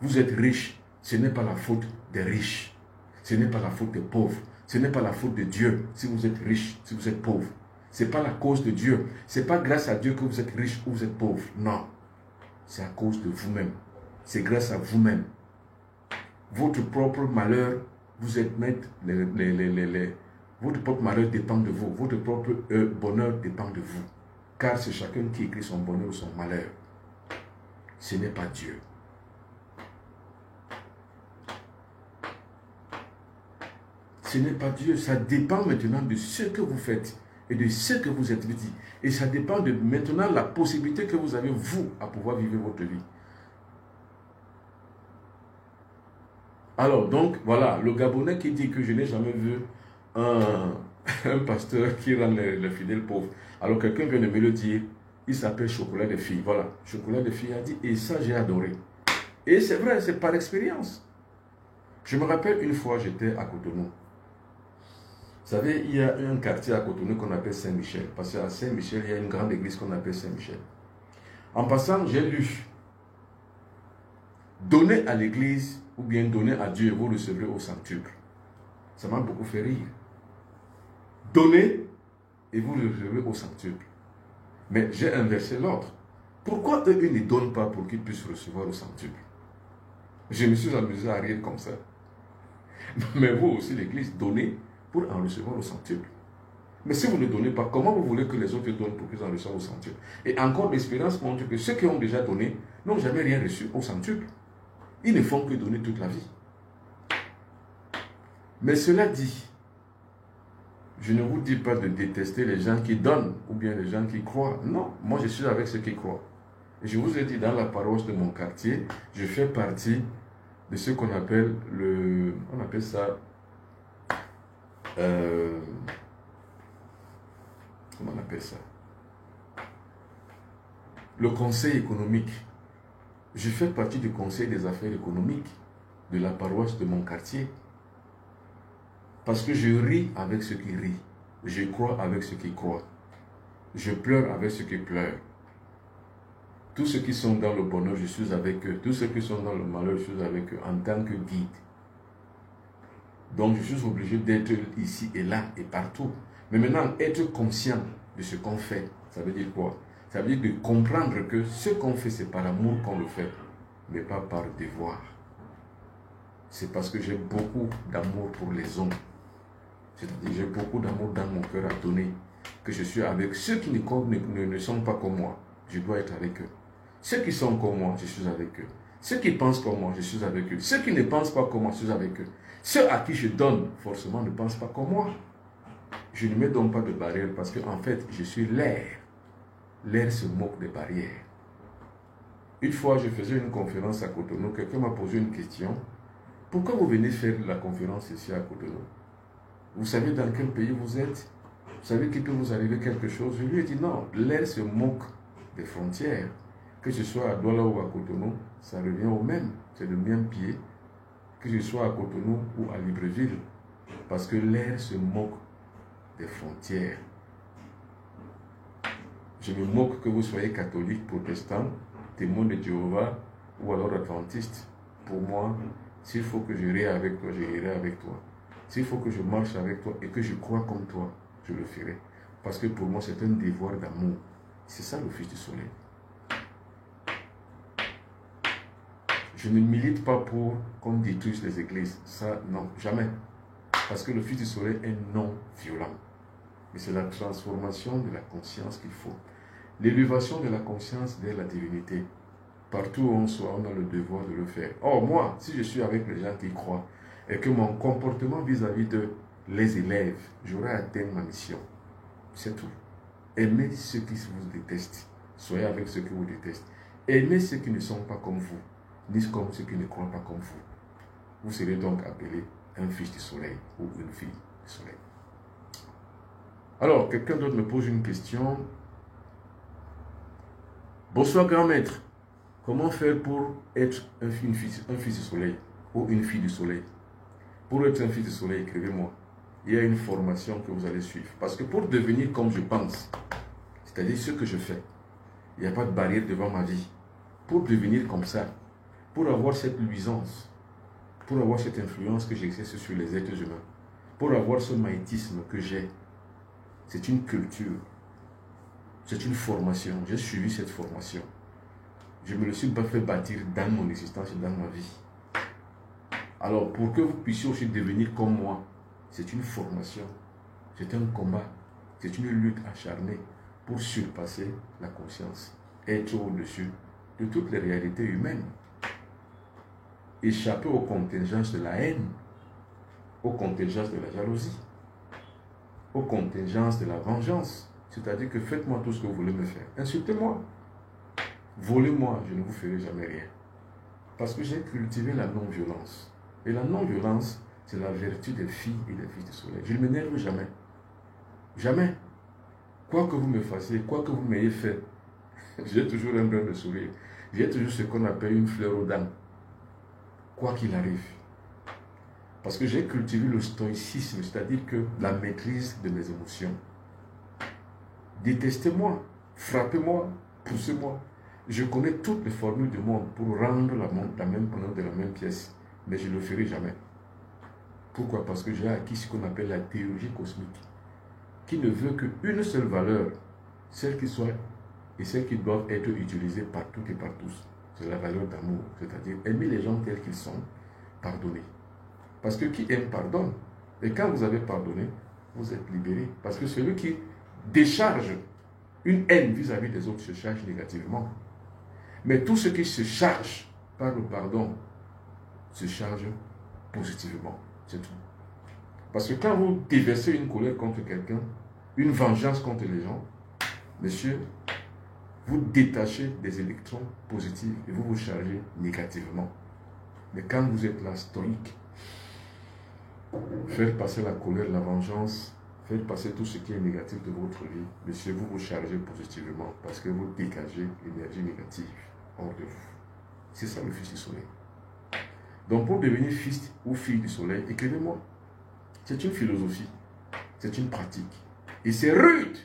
[SPEAKER 1] Vous êtes riche, ce n'est pas la faute des riches. Ce n'est pas la faute des pauvres. Ce n'est pas la faute de Dieu si vous êtes riche, si vous êtes pauvre. Ce n'est pas la cause de Dieu. Ce n'est pas grâce à Dieu que vous êtes riche ou vous êtes pauvre. Non. C'est à cause de vous-même. C'est grâce à vous-même. Votre propre malheur, vous êtes maître. Votre propre malheur dépend de vous. Votre propre bonheur dépend de vous. Car c'est chacun qui écrit son bonheur ou son malheur. Ce n'est pas Dieu. Ce n'est pas Dieu. Ça dépend maintenant de ce que vous faites et de ce que vous êtes dit. Et ça dépend de maintenant la possibilité que vous avez, vous, à pouvoir vivre votre vie. Alors, donc, voilà, le Gabonais qui dit que je n'ai jamais vu un pasteur qui rend les fidèles pauvres. Alors, quelqu'un vient de me le dire, il s'appelle Chocolat de Filles. Voilà, Chocolat de Filles a dit, et ça, j'ai adoré. Et c'est vrai, c'est par expérience. Je me rappelle une fois, j'étais à Cotonou. Vous savez, il y a un quartier à Cotonou qu'on appelle Saint-Michel. Parce qu'à Saint-Michel, il y a une grande église qu'on appelle Saint-Michel. En passant, j'ai lu, donnez à l'église ou bien donnez à Dieu et vous recevrez au centuple. Ça m'a beaucoup fait rire. Donnez et vous recevrez au centuple. Mais j'ai inversé l'ordre. Pourquoi eux, ils ne donnent pas pour qu'ils puissent recevoir au centuple? Je me suis amusé à rire comme ça. Mais vous aussi, l'église, donnez pour en recevoir au centuple. Mais si vous ne donnez pas, comment vous voulez que les autres donnent pour qu'ils en reçoivent au centuple? Et encore, l'expérience montre que ceux qui ont déjà donné n'ont jamais rien reçu au centuple. Ils ne font que donner toute la vie. Mais cela dit, je ne vous dis pas de détester les gens qui donnent ou bien les gens qui croient. Non, moi je suis avec ceux qui croient. Et je vous ai dit, dans la paroisse de mon quartier, je fais partie de ce qu'on appelle on appelle ça, comment on appelle ça? Le conseil économique. Je fais partie du conseil des affaires économiques de la paroisse de mon quartier. Parce que je ris avec ceux qui rient. Je crois avec ceux qui croient. Je pleure avec ceux qui pleurent. Tous ceux qui sont dans le bonheur, je suis avec eux. Tous ceux qui sont dans le malheur, je suis avec eux en tant que guide. Donc je suis obligé d'être ici et là et partout. Mais maintenant, être conscient de ce qu'on fait, ça veut dire quoi? Ça veut dire de comprendre que ce qu'on fait, c'est par amour qu'on le fait, mais pas par devoir. C'est parce que j'ai beaucoup d'amour pour les hommes. C'est-à-dire j'ai beaucoup d'amour dans mon cœur à donner, que je suis avec ceux qui ne sont pas comme moi. Je dois être avec eux. Ceux qui sont comme moi, je suis avec eux. Ceux qui pensent comme moi, je suis avec eux. Ceux qui ne pensent pas comme moi, je suis avec eux. Ceux à qui je donne, forcément, ne pensent pas comme moi. Je ne mets donc pas de barrière parce qu'en fait, je suis l'air. L'air se moque des barrières. Une fois, je faisais une conférence à Cotonou, quelqu'un m'a posé une question. Pourquoi vous venez faire la conférence ici à Cotonou? Vous savez dans quel pays vous êtes? Vous savez qu'il peut vous arriver quelque chose? Je lui ai dit non, l'air se moque des frontières. Que je sois à Douala ou à Cotonou, ça revient au même. C'est le même pied. Que je sois à Cotonou ou à Libreville. Parce que l'air se moque des frontières. Je me moque que vous soyez catholique, protestant, témoin de Jéhovah ou alors adventiste. Pour moi, s'il faut que je irai avec toi, je irai avec toi. S'il faut que je marche avec toi et que je crois comme toi, je le ferai. Parce que pour moi, c'est un devoir d'amour. C'est ça le Fils du Soleil. Je ne milite pas pour qu'on détruise les églises. Ça, non, jamais. Parce que le Fils du Soleil est non violent. Mais c'est la transformation de la conscience qu'il faut. L'élévation de la conscience vers la divinité. Partout où on soit, on a le devoir de le faire. Or, moi, si je suis avec les gens qui croient et que mon comportement vis-à-vis de les élèves, j'aurai atteint ma mission. C'est tout. Aimez ceux qui vous détestent. Soyez avec ceux qui vous détestent. Aimez ceux qui ne sont pas comme vous, ni comme ceux qui ne croient pas comme vous. Vous serez donc appelé un fils du soleil ou une fille du soleil. Alors, quelqu'un d'autre me pose une question. Bonsoir grand maître. Comment faire pour être un fils du soleil ou une fille du soleil? Pour être un fils du soleil, écrivez-moi. Il y a une formation que vous allez suivre. Parce que pour devenir comme je pense, c'est-à-dire ce que je fais, il n'y a pas de barrière devant ma vie. Pour devenir comme ça, pour avoir cette luisance, pour avoir cette influence que j'exerce sur les êtres humains, pour avoir ce magnétisme que j'ai, c'est une culture, c'est une formation. J'ai suivi cette formation. Je me le suis pas fait bâtir dans mon existence et dans ma vie. Alors, pour que vous puissiez aussi devenir comme moi, c'est une formation, c'est un combat, c'est une lutte acharnée pour surpasser la conscience, être au-dessus de toutes les réalités humaines, échapper aux contingences de la haine, aux contingences de la jalousie, aux contingences de la vengeance. C'est-à-dire que faites-moi tout ce que vous voulez me faire. Insultez-moi, volez-moi, je ne vous ferai jamais rien. Parce que j'ai cultivé la non-violence. Et la non-violence, c'est la vertu des filles et des fils du soleil. Je ne m'énerve jamais. Jamais. Quoi que vous me fassiez, quoi que vous m'ayez fait, j'ai toujours un brin de sourire. J'ai toujours ce qu'on appelle une fleur aux dents. Quoi qu'il arrive. Parce que j'ai cultivé le stoïcisme, c'est-à-dire que la maîtrise de mes émotions. Détestez-moi, frappez-moi, poussez-moi. Je connais toutes les formules du monde pour rendre la même monnaie de la même pièce. Mais je ne le ferai jamais. Pourquoi? Parce que j'ai acquis ce qu'on appelle la théologie cosmique, qui ne veut qu'une seule valeur, celle qui soit et celle qui doit être utilisée par toutes et par tous. C'est la valeur d'amour, c'est-à-dire aimer les gens tels qu'ils sont, pardonner. Parce que qui aime pardonne. Et quand vous avez pardonné, vous êtes libéré. Parce que celui qui décharge une haine vis-à-vis des autres se charge négativement. Mais tout ce qui se charge par le pardon se charge positivement. C'est tout. Parce que quand vous déversez une colère contre quelqu'un, une vengeance contre les gens, monsieur, vous détachez des électrons positifs et vous vous chargez négativement. Mais quand vous êtes là, stoïque, faire passer la colère, la vengeance, faire passer tout ce qui est négatif de votre vie, monsieur, vous vous chargez positivement parce que vous dégagez l'énergie négative hors de vous. C'est ça le Fils du Soleil. Donc pour devenir fils ou fille du Soleil, écrivez-moi. C'est une philosophie, c'est une pratique. Et c'est rude.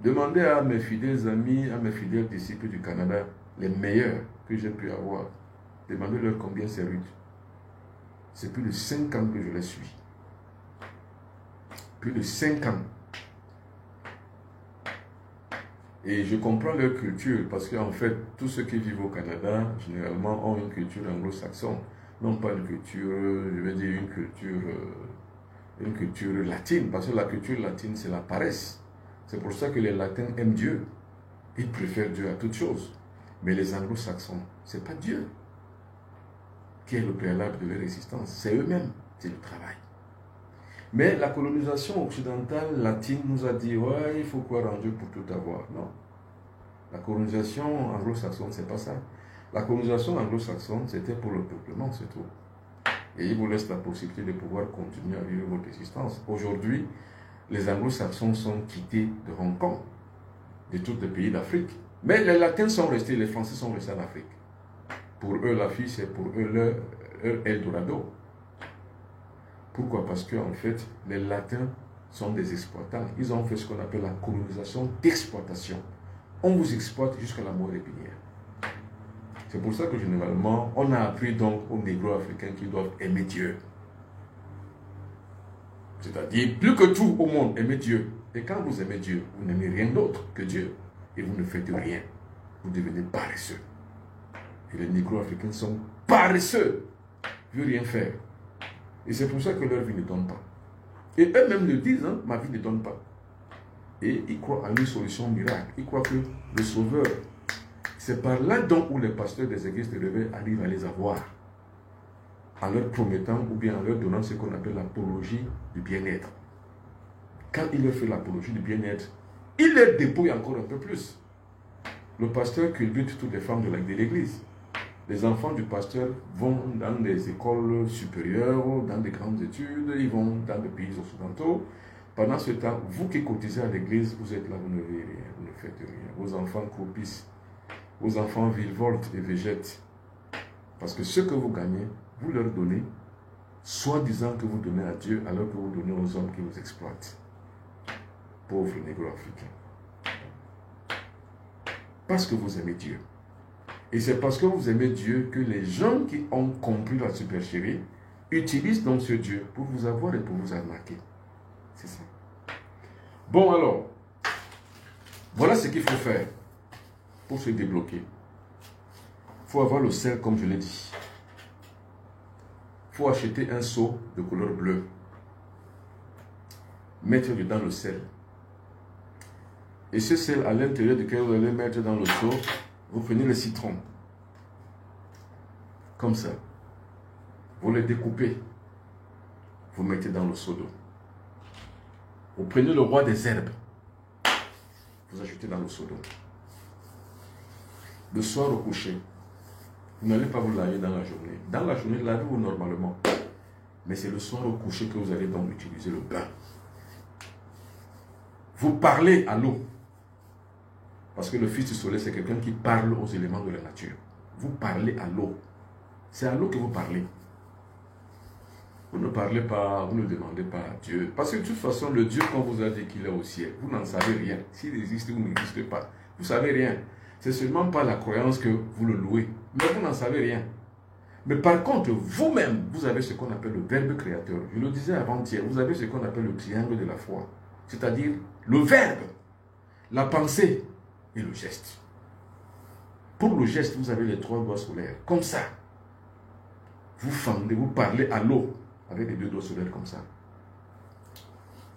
[SPEAKER 1] Demandez à mes fidèles amis, à mes fidèles disciples du Canada, les meilleurs que j'ai pu avoir. Demandez-leur combien c'est rude. C'est plus de 5 ans que je les suis. Plus de 5 ans. Et je comprends leur culture parce qu'en fait, tous ceux qui vivent au Canada, généralement, ont une culture anglo-saxonne. Non pas une culture, je vais dire une culture latine. Parce que la culture latine, c'est la paresse. C'est pour ça que les latins aiment Dieu. Ils préfèrent Dieu à toute chose. Mais les anglo-saxons, ce n'est pas Dieu qui est le préalable de leur existence. C'est eux-mêmes, c'est le travail. Mais la colonisation occidentale latine nous a dit, ouais, il faut croire en Dieu pour tout avoir. Non. La colonisation anglo-saxonne, c'est pas ça. La colonisation anglo-saxonne, c'était pour le peuplement, c'est tout. Et il vous laisse la possibilité de pouvoir continuer à vivre votre existence. Aujourd'hui, les anglo-saxons sont quittés de Hong Kong, de tous les pays d'Afrique. Mais les latins sont restés, les français sont restés en Afrique. Pour eux, la fille, c'est pour eux leur Eldorado. Pourquoi? Parce qu'en fait, les latins sont des exploitants. Ils ont fait ce qu'on appelle la colonisation d'exploitation. On vous exploite jusqu'à la mort épinière. C'est pour ça que généralement, on a appris donc aux négro-africains qu'ils doivent aimer Dieu. C'est-à-dire, plus que tout au monde, aimer Dieu. Et quand vous aimez Dieu, vous n'aimez rien d'autre que Dieu. Et vous ne faites rien. Vous devenez paresseux. Et les négro-africains sont paresseux. Ils ne veulent rien faire. Et c'est pour ça que leur vie ne donne pas. Et eux-mêmes le disent, hein, ma vie ne donne pas. Et ils croient à une solution miracle. Ils croient que le Sauveur, c'est par là donc où les pasteurs des églises de réveil arrivent à les avoir. En leur promettant ou bien en leur donnant ce qu'on appelle l'apologie du bien-être. Quand il leur fait l'apologie du bien-être, il les dépouille encore un peu plus. Le pasteur culbute toutes les femmes de l'église. Les enfants du pasteur vont dans des écoles supérieures, dans des grandes études, ils vont dans des pays occidentaux. Pendant ce temps, vous qui cotisez à l'église, vous êtes là, vous ne vivez rien, vous ne faites rien. Vos enfants croupissent, vos enfants virevoltent et végètent. Parce que ce que vous gagnez, vous leur donnez, soi-disant que vous donnez à Dieu, alors que vous donnez aux hommes qui vous exploitent. Pauvres négro-africains. Parce que vous aimez Dieu. Et c'est parce que vous aimez Dieu que les gens qui ont compris la supercherie utilisent donc ce Dieu pour vous avoir et pour vous arnaquer. C'est ça. Bon alors, voilà ce qu'il faut faire pour se débloquer. Il faut avoir le sel comme je l'ai dit. Il faut acheter un seau de couleur bleue. Mettre dedans le sel. Et ce sel à l'intérieur duquel vous allez mettre dans le seau, vous prenez le citron. Comme ça. Vous le découpez. Vous mettez dans le seau d'eau. Vous prenez le roi des herbes. Vous ajoutez dans le seau d'eau. Le soir au coucher, vous n'allez pas vous laver dans la journée. Dans la journée, lavez-vous normalement. Mais c'est le soir au coucher que vous allez donc utiliser le bain. Vous parlez à l'eau. Parce que le Fils du Soleil, c'est quelqu'un qui parle aux éléments de la nature. Vous parlez à l'eau. C'est à l'eau que vous parlez. Vous ne parlez pas, vous ne demandez pas à Dieu. Parce que de toute façon, le Dieu qu'on vous a dit qu'il est au ciel, vous n'en savez rien. S'il existe ou n'existe pas, vous ne savez rien. C'est seulement par la croyance que vous le louez. Mais vous n'en savez rien. Mais par contre, vous-même, vous avez ce qu'on appelle le verbe créateur. Je le disais avant-hier, vous avez ce qu'on appelle le triangle de la foi. C'est-à-dire le verbe, la pensée et le geste. Pour le geste, vous avez les 3 doigts solaires. Comme ça. Vous fendez, vous parlez à l'eau avec les 2 doigts solaires comme ça.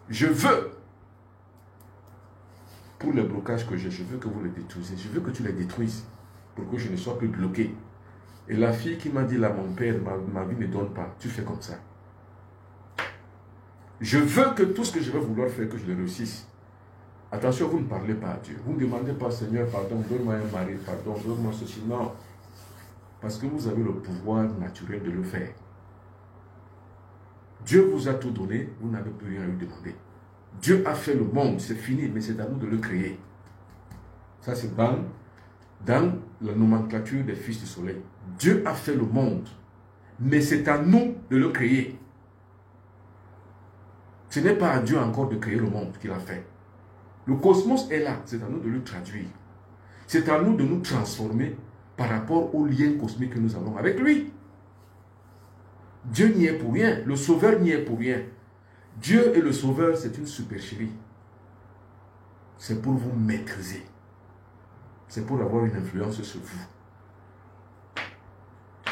[SPEAKER 1] Je veux, pour les blocages que j'ai, je veux que vous les détruisez. Je veux que tu les détruises pour que je ne sois plus bloqué. Et la fille qui m'a dit là, mon père, ma vie ne donne pas, tu fais comme ça. Je veux que tout ce que je vais vouloir faire, que je le réussisse. Attention, vous ne parlez pas à Dieu. Vous ne demandez pas, Seigneur, pardon, donne-moi un mari, pardon, donne-moi ceci. Non. Parce que vous avez le pouvoir naturel de le faire. Dieu vous a tout donné, vous n'avez plus rien à lui demander. Dieu a fait le monde, c'est fini, mais c'est à nous de le créer. Ça, c'est dans la nomenclature des fils du soleil. Dieu a fait le monde, mais c'est à nous de le créer. Ce n'est pas à Dieu encore de créer le monde qu'il a fait. Le cosmos est là, c'est à nous de le traduire. C'est à nous de nous transformer par rapport au lien cosmique que nous avons avec lui. Dieu n'y est pour rien, le Sauveur n'y est pour rien. Dieu et le Sauveur, c'est une supercherie. C'est pour vous maîtriser. C'est pour avoir une influence sur vous.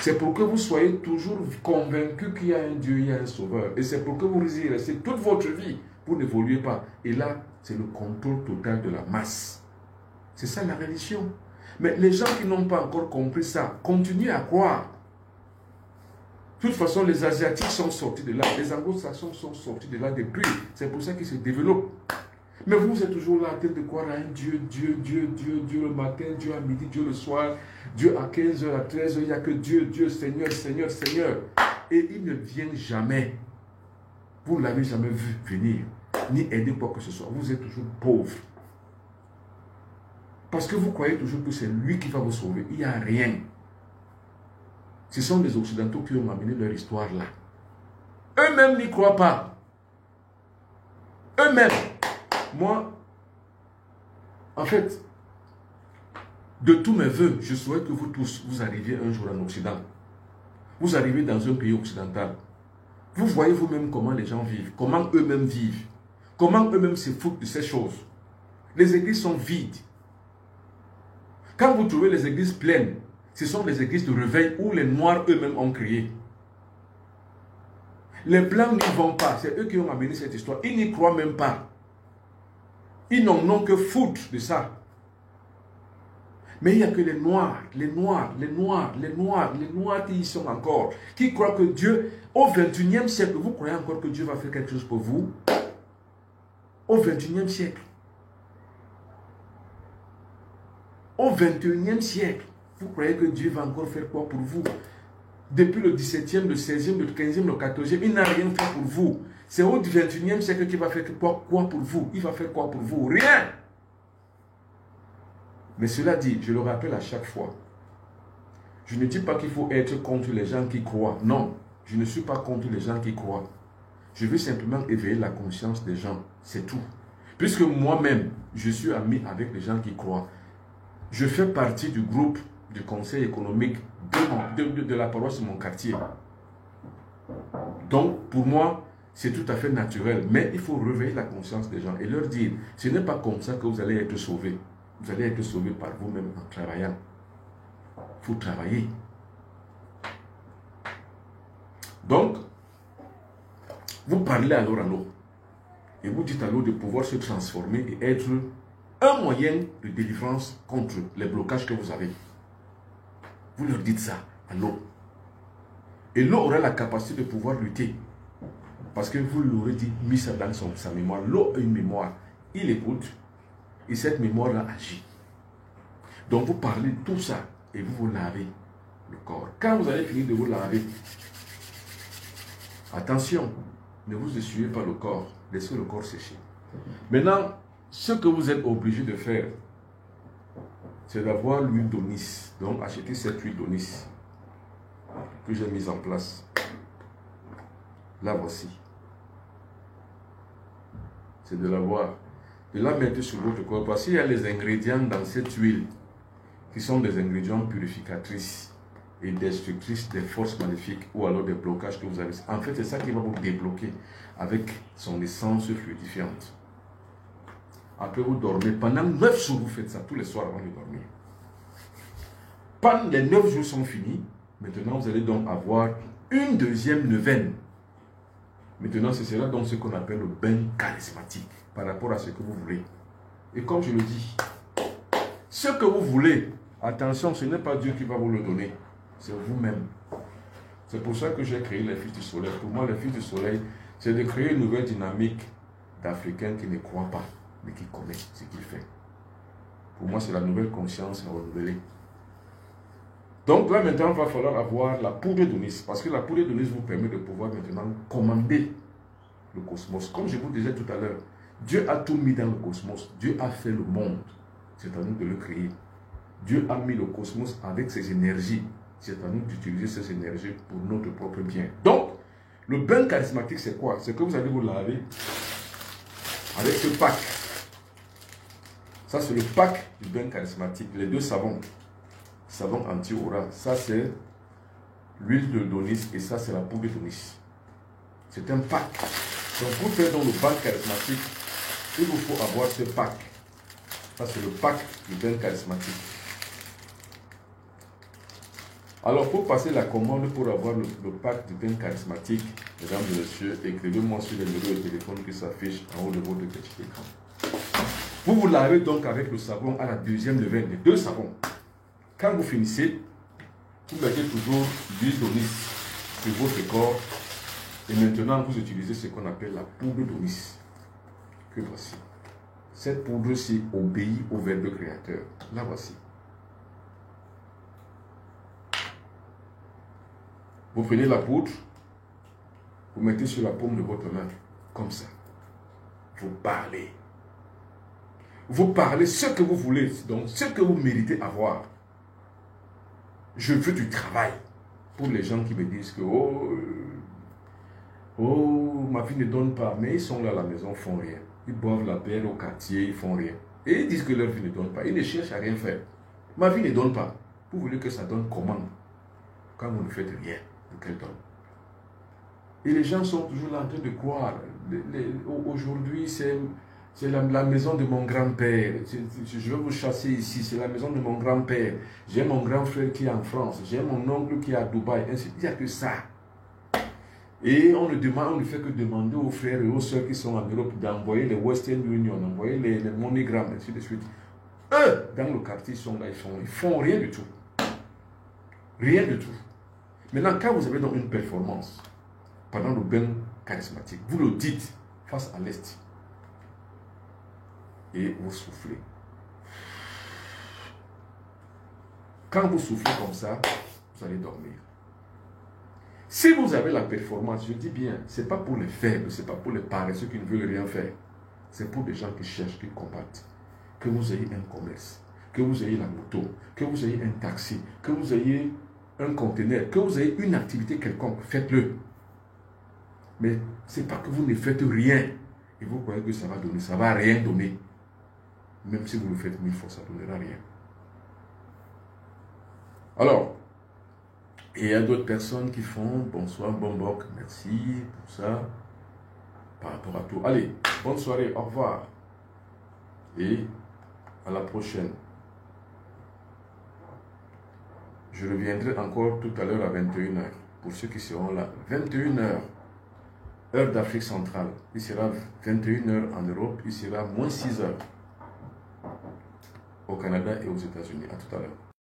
[SPEAKER 1] C'est pour que vous soyez toujours convaincus qu'il y a un Dieu, il y a un Sauveur. Et c'est pour que vous y restez toute votre vie. Vous n'évoluez pas. Et là, c'est le contrôle total de la masse. C'est ça la religion. Mais les gens qui n'ont pas encore compris ça, continuent à croire. De toute façon, les Asiatiques sont sortis de là. Les Anglo-Saxons sont sortis de là depuis. C'est pour ça qu'ils se développent. Mais vous êtes toujours là en train de croire à un Dieu, Dieu le matin, Dieu à midi, Dieu le soir, Dieu à 15h, à 13h, il n'y a que Dieu, Seigneur. Et il ne vient jamais. Vous ne l'avez jamais vu venir, ni aider quoi que ce soit. Vous êtes toujours pauvre. Parce que vous croyez toujours que c'est lui qui va vous sauver. Il n'y a rien. Ce sont les Occidentaux qui ont amené leur histoire là. Eux-mêmes n'y croient pas. Eux-mêmes. Moi, en fait, de tous mes voeux, je souhaite que vous tous, vous arriviez un jour en Occident. Vous arrivez dans un pays occidental. Vous voyez vous-même comment les gens vivent, comment eux-mêmes vivent, comment eux-mêmes se foutent de ces choses. Les églises sont vides. Quand vous trouvez les églises pleines, ce sont les églises de réveil où les Noirs eux-mêmes ont créé. Les Blancs n'y vont pas, c'est eux qui ont amené cette histoire. Ils n'y croient même pas. Ils n'en ont que foutre de ça. Mais il n'y a que les Noirs qui y sont encore, qui croient que Dieu, au 21e siècle, vous croyez encore que Dieu va faire quelque chose pour vous? Au 21e siècle. Au 21e siècle, vous croyez que Dieu va encore faire quoi pour vous? Depuis le 17e, le 16e, le 15e, le 14e, il n'a rien fait pour vous. C'est au 21e siècle qu'il va faire quoi pour vous? Il va faire quoi pour vous? Rien! Mais cela dit, je le rappelle à chaque fois, je ne dis pas qu'il faut être contre les gens qui croient. Non, je ne suis pas contre les gens qui croient. Je veux simplement éveiller la conscience des gens, c'est tout. Puisque moi-même, je suis ami avec les gens qui croient. Je fais partie du groupe du conseil économique de la paroisse de mon quartier. Donc, pour moi, c'est tout à fait naturel. Mais il faut réveiller la conscience des gens et leur dire, ce n'est pas comme ça que vous allez être sauvés. Vous allez être sauvés par vous-même en travaillant. Il faut travailler. Donc, vous parlez alors à l'eau. Et vous dites à l'eau de pouvoir se transformer et être un moyen de délivrance contre les blocages que vous avez. Vous leur dites ça à l'eau. Et l'eau aura la capacité de pouvoir lutter. Parce que vous l'aurez dit, mis ça dans sa mémoire. L'eau a une mémoire. Il écoute. Et cette mémoire-là agit. Donc vous parlez de tout ça et vous vous lavez le corps. Quand vous allez finir de vous laver, attention, ne vous essuyez pas le corps. Laissez le corps sécher. Maintenant, ce que vous êtes obligé de faire, c'est d'avoir l'huile d'onis. Donc achetez cette huile d'onis que j'ai mise en place. La voici. C'est de l'avoir. De la mettre sur votre corps. Parce qu'il y a les ingrédients dans cette huile qui sont des ingrédients purificatrices et destructrices des forces maléfiques ou alors des blocages que vous avez. En fait, c'est ça qui va vous débloquer avec son essence fluidifiante. Après, vous dormez. Pendant 9 jours, vous faites ça tous les soirs avant de dormir. Pendant les 9 jours sont finis. Maintenant, vous allez donc avoir une deuxième neuvaine. Maintenant, ce sera donc ce qu'on appelle le bain charismatique par rapport à ce que vous voulez. Et comme je le dis, ce que vous voulez, attention, ce n'est pas Dieu qui va vous le donner. C'est vous-même. C'est pour ça que j'ai créé les Fils du Soleil. Pour moi, les Fils du Soleil, c'est de créer une nouvelle dynamique d'Africains qui ne croient pas, mais qui connaissent ce qu'il fait. Pour moi, c'est la nouvelle conscience à renouveler. Donc là, maintenant, il va falloir avoir la poudre d'Onis. Parce que la poudre d'Onis vous permet de pouvoir maintenant commander le cosmos. Comme je vous disais tout à l'heure, Dieu a tout mis dans le cosmos. Dieu a fait le monde. C'est à nous de le créer. Dieu a mis le cosmos avec ses énergies. C'est à nous d'utiliser ces énergies pour notre propre bien. Donc, le bain charismatique, c'est quoi? C'est que vous allez vous laver avec ce pack. Ça, c'est le pack du bain charismatique. Les deux savons. Savon anti-aura. Ça, c'est l'huile de d'onis et ça, c'est la poudre d'onis. C'est un pack. Donc, pour faire dans le bain charismatique, il vous faut avoir ce pack. Ça, c'est le pack du bain charismatique. Alors, pour passer la commande pour avoir le pack du bain charismatique, mesdames et messieurs, écrivez-moi sur les numéros de téléphone qui s'affichent en haut de votre petit écran. Vous vous lavez donc avec le savon à la deuxième neuvaine, les deux savons. Quand vous finissez, vous mettez toujours l'huile d'onis sur votre corps et maintenant vous utilisez ce qu'on appelle la poudre d'onis que voici. Cette poudre-ci obéit au Verbe créateur. La voici. Vous prenez la poudre, vous mettez sur la paume de votre main, comme ça. Vous parlez. Vous parlez ce que vous voulez, donc ce que vous méritez avoir. Je veux du travail. Pour les gens qui me disent que ma vie ne donne pas, mais ils sont là à la maison, ils font rien. Ils boivent la bière au quartier, ils font rien. Et ils disent que leur vie ne donne pas. Ils ne cherchent à rien faire. Ma vie ne donne pas. Vous voulez que ça donne comment? Quand vous ne faites rien, qu'elle donne. Et les gens sont toujours là en train de croire. Aujourd'hui, c'est la maison de mon grand-père. Je vais vous chasser ici. C'est la maison de mon grand-père. J'ai mon grand frère qui est en France. J'ai mon oncle qui est à Dubaï. Il n'y a que ça. Et on ne fait que demander aux frères et aux soeurs qui sont en Europe d'envoyer les Western Union, d'envoyer les MoneyGram, ainsi de suite. Eux, dans le quartier, ils sont là, ils font rien du tout. Rien du tout. Maintenant, quand vous avez donc une performance, pendant le bain charismatique, vous le dites face à l'Est. Et vous soufflez. Quand vous soufflez comme ça, vous allez dormir. Si vous avez la performance, je dis bien, ce n'est pas pour les faibles, ce n'est pas pour les paresseux qui ne veulent rien faire. C'est pour des gens qui cherchent, qui combattent. Que vous ayez un commerce, que vous ayez la moto, que vous ayez un taxi, que vous ayez un conteneur, que vous ayez une activité quelconque, faites-le. Mais ce n'est pas que vous ne faites rien et vous croyez que ça va donner, ça ne va rien donner. Même si vous le faites 1000 fois, ça ne donnera rien. Alors, il y a d'autres personnes qui font bonsoir, Bombok, merci pour ça, par rapport à tout. Allez, bonne soirée, au revoir. Et à la prochaine. Je reviendrai encore tout à l'heure à 21h. Pour ceux qui seront là, 21h, heure d'Afrique centrale. Il sera 21h en Europe, il sera moins 6h au Canada et aux États-Unis. À tout à l'heure.